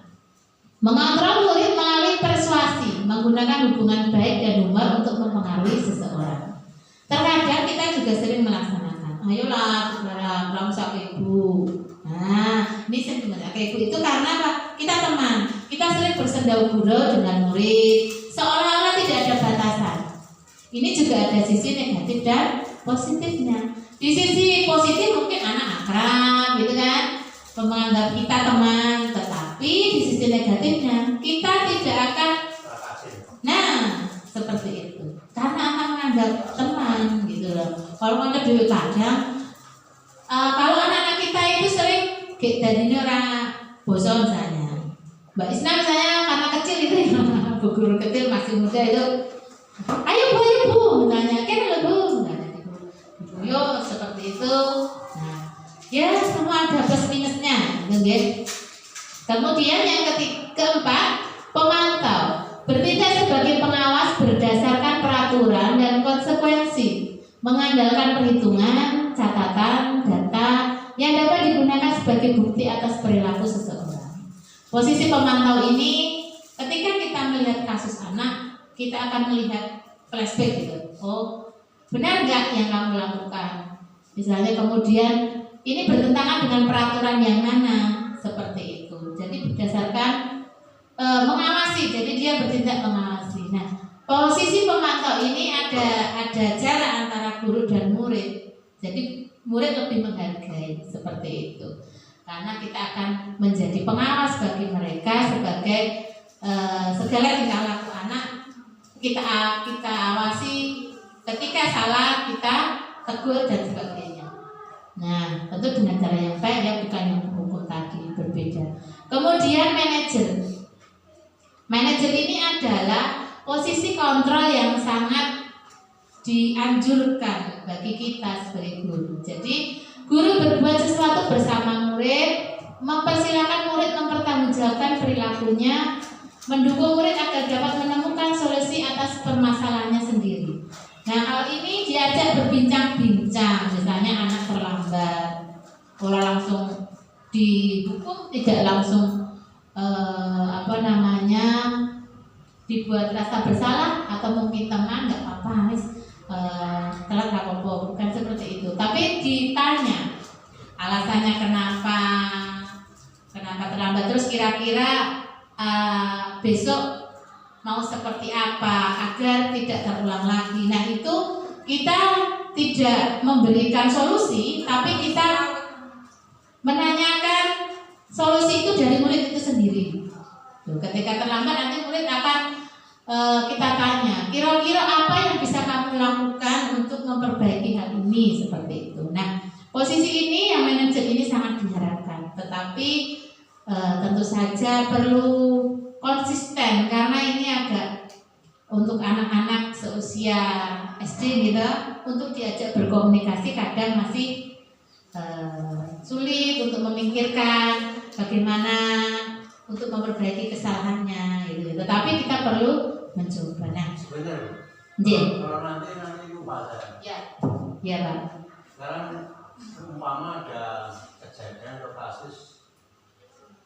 mengontrol murid melalui persuasi, menggunakan hubungan baik dan humor untuk mempengaruhi seseorang. Terkadang kita juga sering melaksanakan, ayolah saudara, langsung ibu. Nah, ini sering kayak ibu itu karena apa? Kita teman, kita sering bersendau-gurau dengan murid, seolah-olah tidak ada batasan. Ini juga ada sisi negatif dan positifnya. Di sisi positif mungkin anak akrab, gitu kan, menganggap kita teman, tetapi di sisi negatifnya kita tidak akan, nah seperti itu, karena akan menganggap teman, gitu loh. Kalau menganggap dulu kadang, kalau anak-anak kita itu sering dari ini orang bosan misalnya, Mbak Isna misalnya karena kecil itu ya, bu guru kecil masih muda itu, ayo bu, misalnya, kan bu, yo seperti itu. Nah, ya semua ada plus minusnya, gitu. Kemudian yang keempat, pemantau, bertindak sebagai pengawas berdasarkan peraturan dan konsekuensi, mengandalkan perhitungan, catatan, data yang dapat digunakan sebagai bukti atas perilaku seseorang. Posisi pemantau ini, ketika kita melihat kasus anak, kita akan melihat flashback gitu. Oh, benar nggak yang kamu lakukan? Misalnya kemudian ini bertentangan dengan peraturan yang mana, seperti itu. Jadi berdasarkan mengawasi, jadi dia bertindak mengawasi. Nah, Posisi pemantau ini ada jarak antara guru dan murid. Jadi murid lebih menghargai seperti itu. Karena kita akan menjadi pengawas bagi mereka sebagai segala tingkah laku anak kita awasi, ketika salah kita tegur dan sebagainya. Nah, tentu dengan cara yang baik ya, bukan yang hukum tadi, berbeda. Kemudian manajer ini adalah posisi kontrol yang sangat dianjurkan bagi kita sebagai guru. Jadi guru berbuat sesuatu bersama murid, mempersilahkan murid mempertanggungjawabkan perilakunya, mendukung murid agar dapat menemukan solusi atas permasalahannya sendiri. Nah, hal ini diajak berbincang-bincang, misalnya anak terlambat, kalau langsung dihukum, tidak langsung dibuat rasa bersalah atau mungkin teman nggak apa-apa, telat nggak apa-apa, bukan seperti itu. Tapi ditanya alasannya kenapa terlambat, terus kira-kira besok mau seperti apa agar tidak terulang lagi. Nah, itu kita tidak memberikan solusi, tapi kita menanyakan solusi itu dari murid itu sendiri. Ketika terlambat nanti murid akan kita tanya, kira-kira apa yang bisa kamu lakukan untuk memperbaiki hal ini, seperti itu. Nah, posisi ini yang manajer ini sangat diharapkan, tetapi tentu saja perlu konsisten karena ini agak untuk anak-anak seusia SD gitu, untuk diajak berkomunikasi kadang masih sulit untuk memikirkan bagaimana untuk memperbaiki kesalahannya gitu. Tetapi kita perlu mencoba. Nah, sebenarnya kalau nanti lupa saya. Ya Pak. Sekarang umpama ada kejadian atau kasus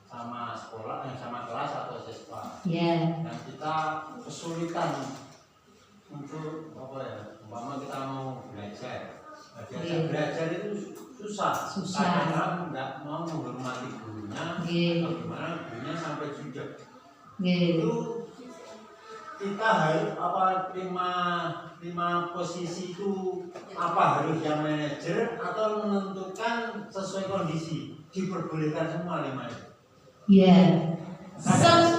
sama sekolah, sama kelas atau siswa, dan kita kesulitan untuk umpama kita mau belajar, belajar itu susah. Kadang nggak mau menghormati gurunya, bagaimana gurunya sampai jujur. Itu kita harus lima posisi itu harus yang manajer atau menentukan sesuai kondisi, diperbolehkan semua 5 itu.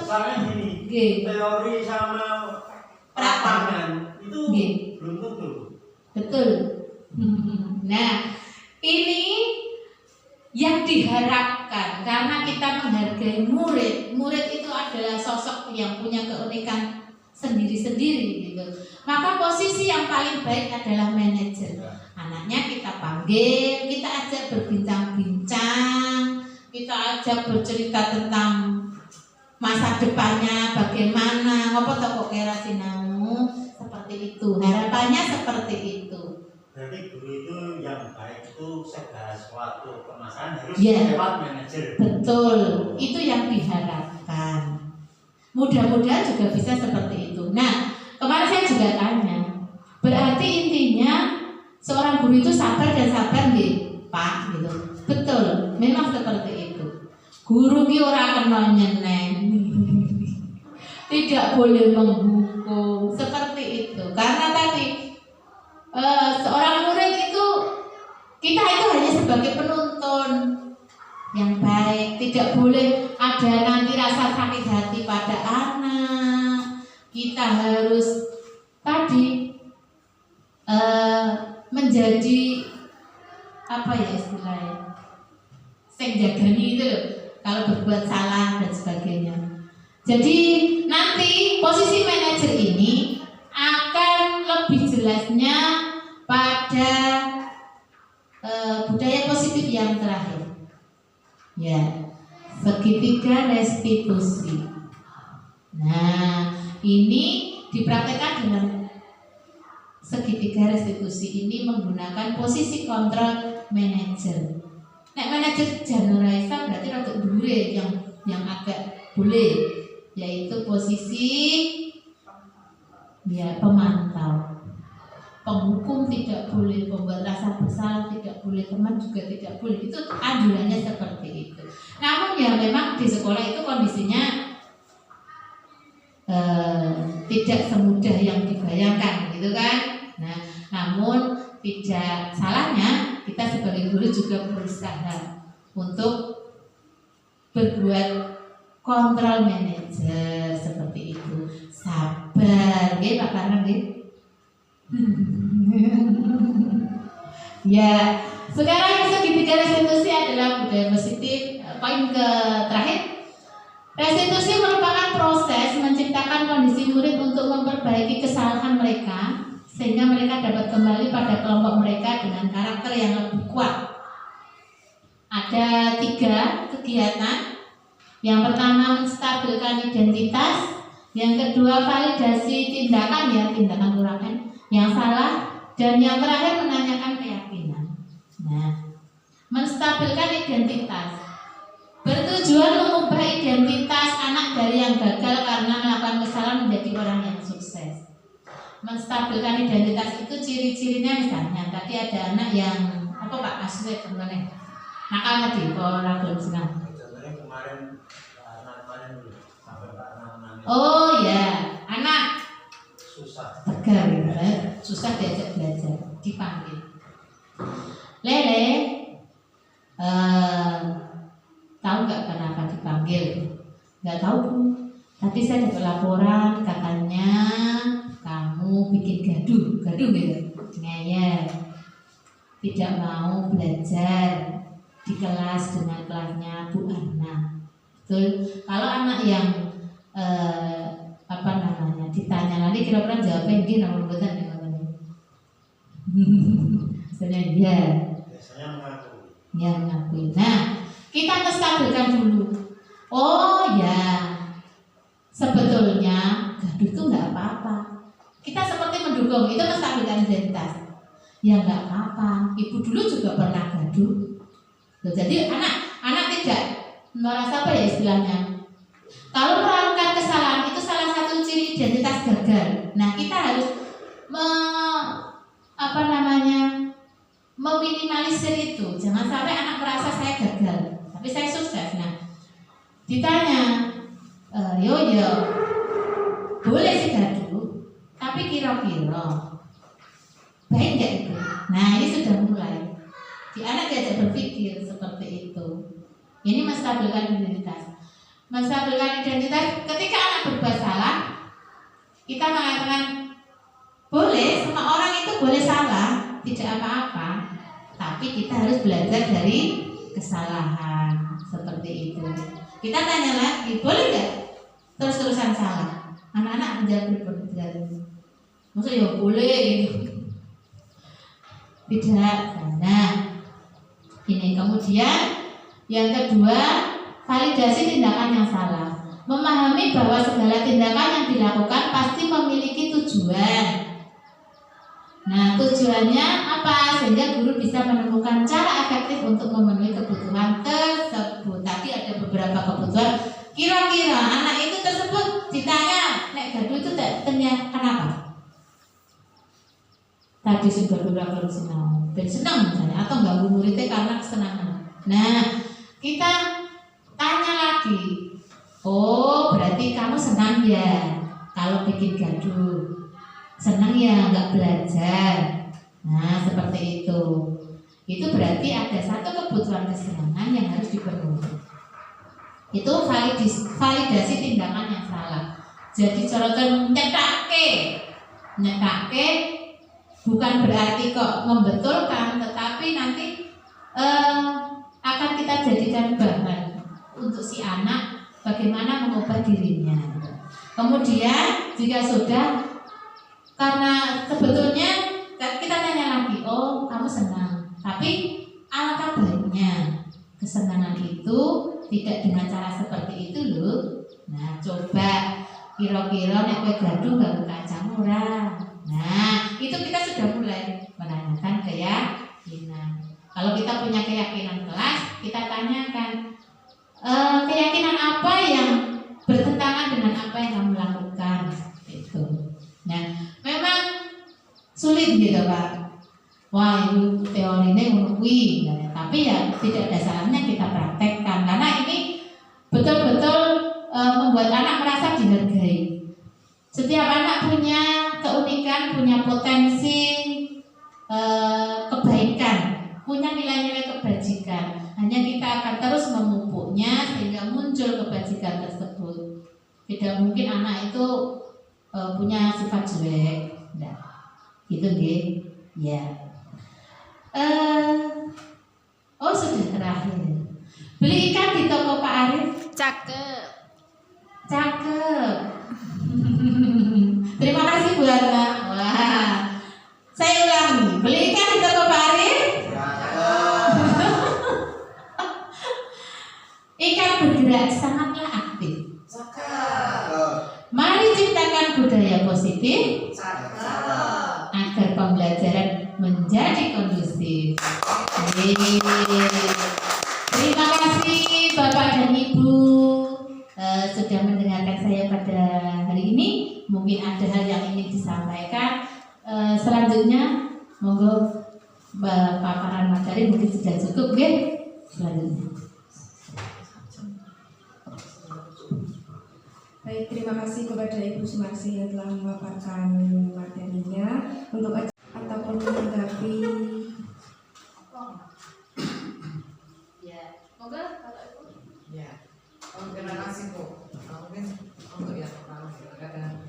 Karena gini, teori sama lapangan itu belum tentu. Betul. Nah, ini yang diharapkan karena kita menghargai murid. Murid itu adalah sosok yang punya keunikan sendiri-sendiri gitu. Maka posisi yang paling baik adalah manajer. Anaknya kita panggil, kita ajak berbincang-bincang, kita ajak bercerita tentang masa depannya bagaimana, ngopo kok kira sinau, seperti itu. Harapannya seperti itu. Berarti guru itu yang baik itu segala sesuatu permasalahan harus lewat manajer. Betul, itu yang diharapkan. Mudah-mudahan juga bisa seperti itu. Nah, kemarin saya juga tanya, berarti intinya seorang guru itu sabar dan sabar nggih, Pak, gitu. Betul, memang seperti itu. Guru ki ora kena nyeneng. Tidak boleh menghukum, seperti itu. Karena tadi seorang murid itu kita itu hanya sebagai penuntun yang baik, tidak boleh ada nanti rasa sakit hati pada anak. Kita harus tadi menjadi apa ya istilahnya, sing jagani itu loh, kalau berbuat salah dan sebagainya. Jadi nanti posisi manajer ini akan lebih jelasnya pada budaya positif yang terakhir. Segitiga restitusi. Nah, ini dipraktekkan dengan segitiga restitusi ini menggunakan posisi kontrol manajer. Nek manajer Januraisa berarti rada dhuwure yang agak boleh, yaitu posisi pemantau. Penghukum tidak boleh, pembuat rasa bersalah tidak boleh, teman juga tidak boleh. Itu anjurannya seperti itu. Namun memang di sekolah itu kondisinya tidak semudah yang dibayangkan, gitu kan? Nah, namun tidak salahnya kita sebagai guru juga berusaha untuk berbuat kontrol manajer seperti itu. Sabar, nggih Pak Karna nggih. Ya, sekarang yang segitiga restitusi adalah budaya positif. Poin ke terakhir, restitusi merupakan proses menciptakan kondisi murid untuk memperbaiki kesalahan mereka sehingga mereka dapat kembali pada kelompok mereka dengan karakter yang lebih kuat. Ada 3 kegiatan. Yang pertama menstabilkan identitas, yang kedua validasi tindakan, ya tindakan kurangnya yang salah, dan yang terakhir menanyakan keyakinan. Nah, menstabilkan identitas bertujuan mengubah identitas anak dari yang gagal karena melakukan kesalahan menjadi orang yang sukses. Menstabilkan identitas itu ciri-cirinya misalnya tadi ada anak yang apa Pak Asri kemarin nakal tadi orang belum senang. Contohnya kemarin sampai anak Oh ya, anak susah. tegar ya, susah diajak belajar, dipanggil. Lele, tahu nggak kenapa dipanggil? Nggak tahu Bu. Tadi saya dapat laporan katanya kamu bikin gaduh gitu, ngeyel, tidak mau belajar di kelas dengan kelasnya Bu Anna. Betul. Kalau anak yang ditanya nanti kira-kira jawabnya gini nomor betul nih katanya. Sebenarnya iya. Biasanya mengakui. Ya mengakui. Nah, kita stabilkan dulu. Oh ya, sebetulnya gaduh itu nggak apa-apa. Kita seperti mendukung itu menstabilkan identitas. Ya nggak apa-apa. Ibu dulu juga pernah gaduh. Loh, jadi anak tidak merasa apa ya istilahnya. Kalau melakukan kesalahan itu salah satu ciri identitas gagal. Nah, kita harus meminimalisir itu. Jangan sampai anak merasa saya gagal, tapi saya sukses. Nah, ditanya, yo, boleh sih gaduh, tapi kira-kira baik nggak itu? Nah, ini sudah mulai. Di anak diajak berpikir seperti itu. Ini menstabilkan identitas. Menstabilkan identitas ketika anak berbuat salah, kita mengatakan boleh, semua orang itu boleh salah, tidak apa-apa, tapi kita harus belajar dari kesalahan seperti itu. Kita tanya lagi, boleh nggak terus-terusan salah? Anak-anak menjawab berbeda. Maksudnya ya boleh gitu. Tidak. Nah, ini kemudian yang kedua, validasi tindakan yang salah. Memahami bahwa segala tindakan yang dilakukan pasti memiliki tujuan. Nah, tujuannya apa? Sehingga guru bisa menemukan cara efektif untuk memenuhi kebutuhan tersebut. Tadi ada beberapa kebutuhan. Kira-kira anak itu tersebut ditanya, nek gaduh itu ternyata kenapa? Tadi sudah beberapa senang, dan senang misalnya, atau ganggu muridnya karena kesenangan. Nah, kita tanya lagi. Oh, berarti kamu senang ya kalau bikin gaduh. Senang ya nggak belajar. Nah, seperti itu. Itu berarti ada satu kebutuhan kesenangan yang harus dipenuhi. Itu validasi tindakan yang salah. Jadi contohnya nyetake bukan berarti kok membetulkan, tetapi nanti akan kita jadikan bahan untuk si anak bagaimana mengubah dirinya. Kemudian jika sudah, karena sebetulnya kita tanya lagi, oh kamu senang, tapi alangkah baiknya kesenangan itu tidak dengan cara seperti itu loh. Nah, coba kira-kira nek kowe gaduh gak kacang ora. Nah, itu kita sudah mulai menanyakan keyakinan. Kalau kita punya keyakinan kelas, kita tanyakan keyakinan apa yang bertentangan dengan apa yang kamu lakukan. Itu. Nah, memang sulit gitu Pak. Wah, itu teorinya menurui, tapi ya tidak ada salahnya kita praktekkan karena ini betul-betul membuat anak merasa dihargai. Setiap anak punya keunikan, punya potensi kebaikan, punya nilai-nilai kebajikan. Hanya kita akan terus memupuknya sehingga muncul kebajikan tersebut. Tidak mungkin anak itu punya sifat jelek, nah, gitu nggih. Ya. Oh sudah terakhir. Beli ikan di toko Pak Arif. Cakep. Cakep. Terima kasih Bu Anna. Wah. Saya ulangi. Beli ikan di toko Pak Arif. Ikan bergerak sangatlah aktif. Mari ciptakan budaya positif agar pembelajaran menjadi kondusif. Terima kasih Bapak dan Ibu sudah mendengarkan saya pada hari ini. Mungkin ada hal yang ingin disampaikan. Selanjutnya monggo paparan materi mungkin sudah cukup, ya. Selanjutnya. Baik, terima kasih kepada Ibu Sumarsi yang telah memaparkan materinya. Untuk ataupun menanggapi. Ya, monggo Bapak Ibu. Ya, terima kasih Bu. Mungkin untuk yang pertama silakan.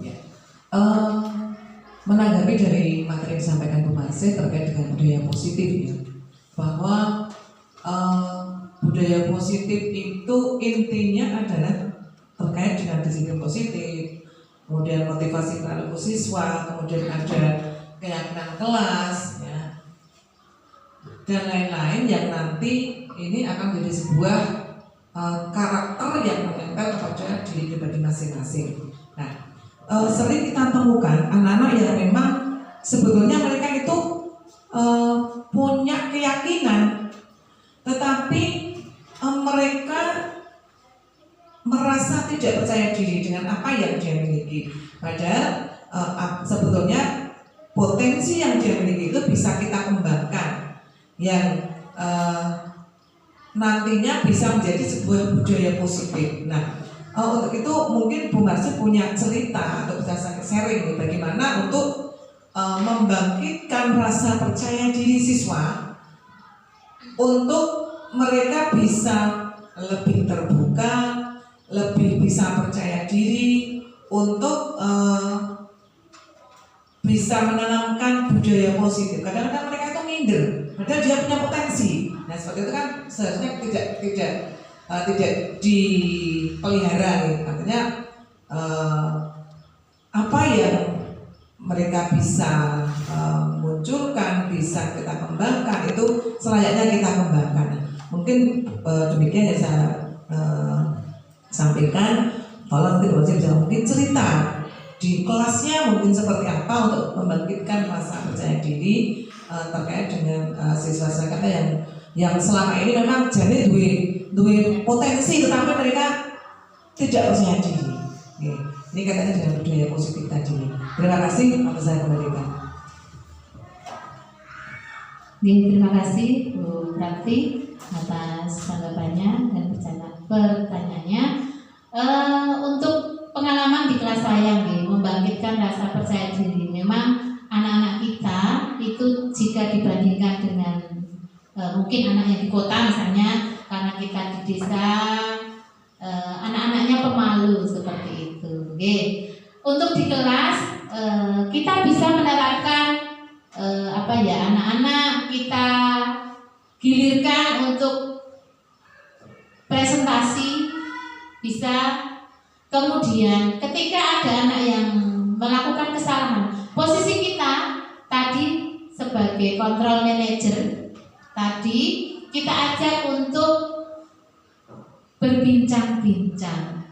Ya. Menanggapi dari materi yang disampaikan Bu Marsi terkait dengan budaya positif ya, bahwa budaya positif itu intinya adalah terkait dengan disiplin positif, kemudian motivasi perilaku siswa, kemudian ada keyakinan kelas, ya, dan lain-lain yang nanti ini akan menjadi sebuah karakter yang menempel kepada diri pribadi masing-masing. Nah, sering kita temukan anak-anak yang memang sebetulnya mereka itu punya keyakinan, tetapi mereka merasa tidak percaya diri dengan apa yang dia miliki. Padahal sebetulnya potensi yang dia miliki itu bisa kita kembangkan, yang nantinya bisa menjadi sebuah budaya positif. Nah, untuk itu mungkin Bu Marsi punya cerita atau bisa sharing bagaimana untuk membangkitkan rasa percaya diri siswa untuk mereka bisa lebih terbuka, lebih bisa percaya diri untuk bisa menanamkan budaya positif. Kadang-kadang mereka itu minder, padahal dia punya potensi. Nah, seperti itu kan seharusnya tidak dipelihara. Artinya apa yang mereka bisa munculkan, bisa kita kembangkan, itu selayaknya kita kembangkan. Mungkin demikian yang saya sampaikan. Kalau nanti bisa mungkin cerita di kelasnya mungkin seperti apa untuk membangkitkan rasa percaya diri terkait dengan siswa-siswa kita yang selama ini memang jadi dua potensi tetapi mereka tidak percaya diri. Ini katanya dengan budaya positif tadi. Terima kasih atas saya kembalikan. Terima kasih Bu Prakti atas tanggapannya dan pertanyaannya. Untuk pengalaman di kelas saya, membangkitkan rasa percaya diri. Memang anak-anak kita itu jika dibandingkan dengan mungkin anak yang di kota misalnya, karena kita di desa, anak-anaknya pemalu seperti itu. Untuk di kelas kita bisa menerapkan anak-anak kita gilirkan untuk presentasi bisa. Kemudian ketika ada anak yang melakukan kesalahan, posisi kita tadi sebagai control manager tadi kita ajak untuk berbincang-bincang.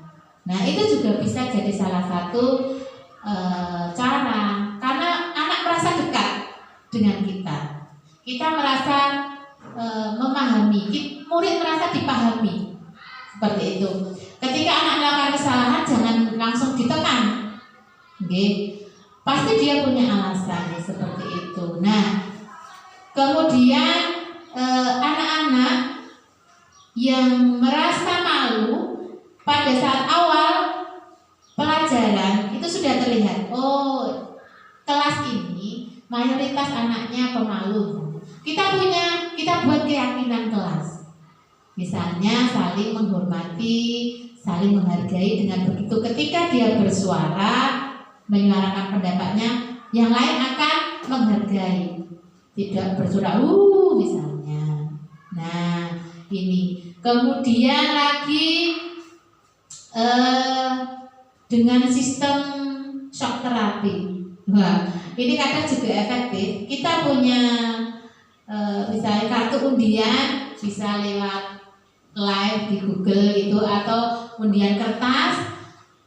Nah, itu juga bisa jadi salah satu cara, karena anak merasa dekat dengan kita. Kita merasa memahami, murid merasa dipahami. Seperti itu. Ketika anak melakukan kesalahan jangan langsung ditekan. Pasti dia punya alasan seperti itu. Nah, kemudian anak-anak yang merasa pada saat awal pelajaran itu sudah terlihat, oh kelas ini mayoritas anaknya pemalu. Kita buat keyakinan kelas. Misalnya saling menghormati, saling menghargai. Dengan begitu ketika dia bersuara, menyuarakan pendapatnya, yang lain akan menghargai. Tidak bersuara misalnya. Nah, ini. Kemudian lagi dengan sistem shock terapi. Wah, ini kadang juga efektif. Kita punya misalnya kartu undian, bisa lewat live di Google itu atau undian kertas.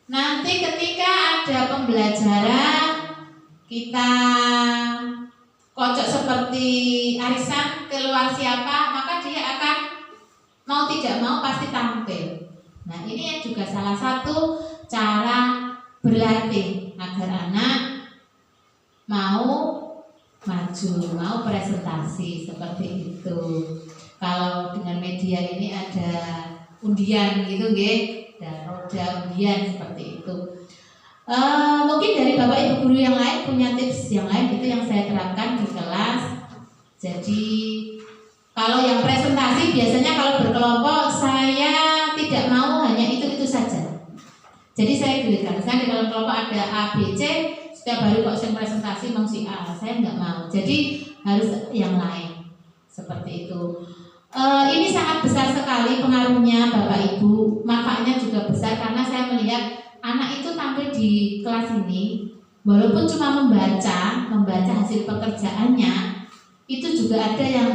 Nanti ketika ada pembelajaran kita kocok seperti arisan keluar siapa, maka dia akan mau tidak mau pasti tampil. Nah, ini juga salah satu cara berlatih agar anak mau maju, mau presentasi seperti itu. Kalau dengan media ini ada undian gitu, dan roda undian seperti itu. Mungkin dari Bapak Ibu guru yang lain punya tips yang lain, itu yang saya terapkan di kelas. Jadi kalau yang presentasi biasanya kalau berkelompok saya tidak mau hanya itu saja. Jadi saya pilihkan, misalnya di dalam kelompok ada A, B, C, setiap hari kok saya presentasi mau si A, saya nggak mau. Jadi harus yang lain seperti itu. Ini sangat besar sekali pengaruhnya Bapak Ibu, manfaatnya juga besar karena saya melihat anak itu tampil di kelas ini, walaupun cuma membaca hasil pekerjaannya, itu juga ada yang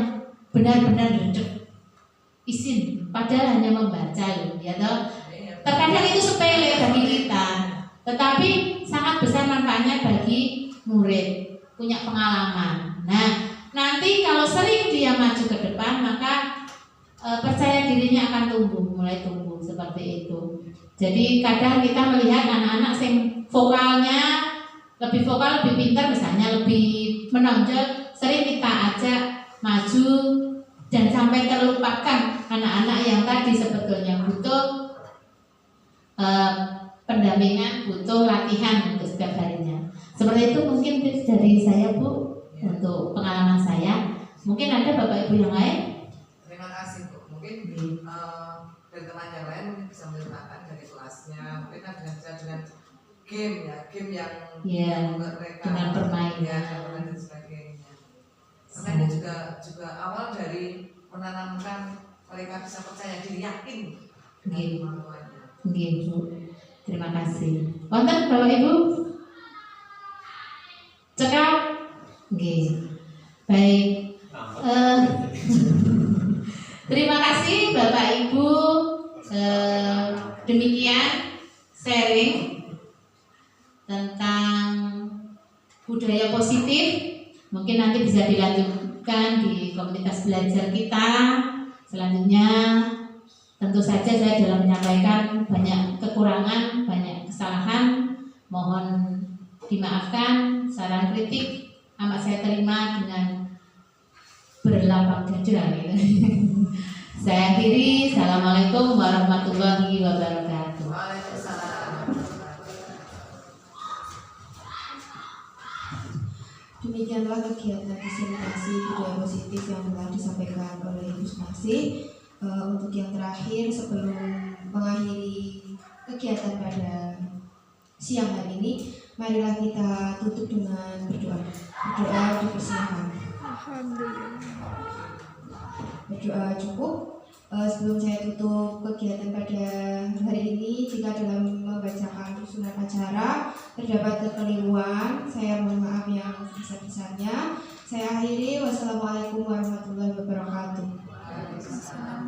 benar-benar redek izin, padahal hanya membaca loh, ya toh. Terkadang itu sepele bagi kita, tetapi sangat besar manfaatnya bagi murid, punya pengalaman. Nah, nanti kalau sering dia maju ke depan, maka percaya dirinya akan mulai tumbuh seperti itu. Jadi kadang kita melihat anak-anak yang vokalnya lebih vokal, lebih pintar, misalnya lebih menonjol, sering kita ajak maju dan sampai terlupakan anak-anak yang tadi sebetulnya butuh pendampingan, butuh latihan untuk setiap harinya. Seperti itu mungkin tips dari saya Bu, untuk pengalaman saya. Mungkin ada Bapak Ibu yang lain? Terima kasih Bu. Mungkin dari teman yang lain mungkin bisa menceritakan dari kelasnya. Mungkin ada dengan game yang membuat mereka dengan permainan dan sebagainya. Karena ini juga awal dari menanamkan mereka bisa percaya diri, yakin dengan kemampuannya. Bu. Terima kasih. Wonten Bapak Ibu? Cekap? Baik. Terima kasih Bapak Ibu. Demikian sharing tentang budaya positif. Mungkin nanti bisa dilanjutkan di komunitas belajar kita selanjutnya. Tentu saja saya dalam menyampaikan banyak kekurangan, banyak kesalahan, mohon dimaafkan. Saran kritik amat saya terima dengan berlapang dada. Saya akhiri. Assalamualaikum warahmatullahi wabarakatuh. Waalaikumsalam. Demikianlah kegiatan diseminasi budaya positif yang telah disampaikan oleh Ibu Sumarsi. Untuk yang terakhir, sebelum mengakhiri kegiatan pada siang hari ini, marilah kita tutup dengan berdoa. Berdoa dipersilakan. Berdoa cukup. Sebelum saya tutup kegiatan pada hari ini, jika dalam membacakan susunan acara terdapat kekeliruan, saya mohon maaf yang sebesar-besarnya. Saya akhiri. Wassalamualaikum warahmatullahi wabarakatuh. Waalaikumsalam.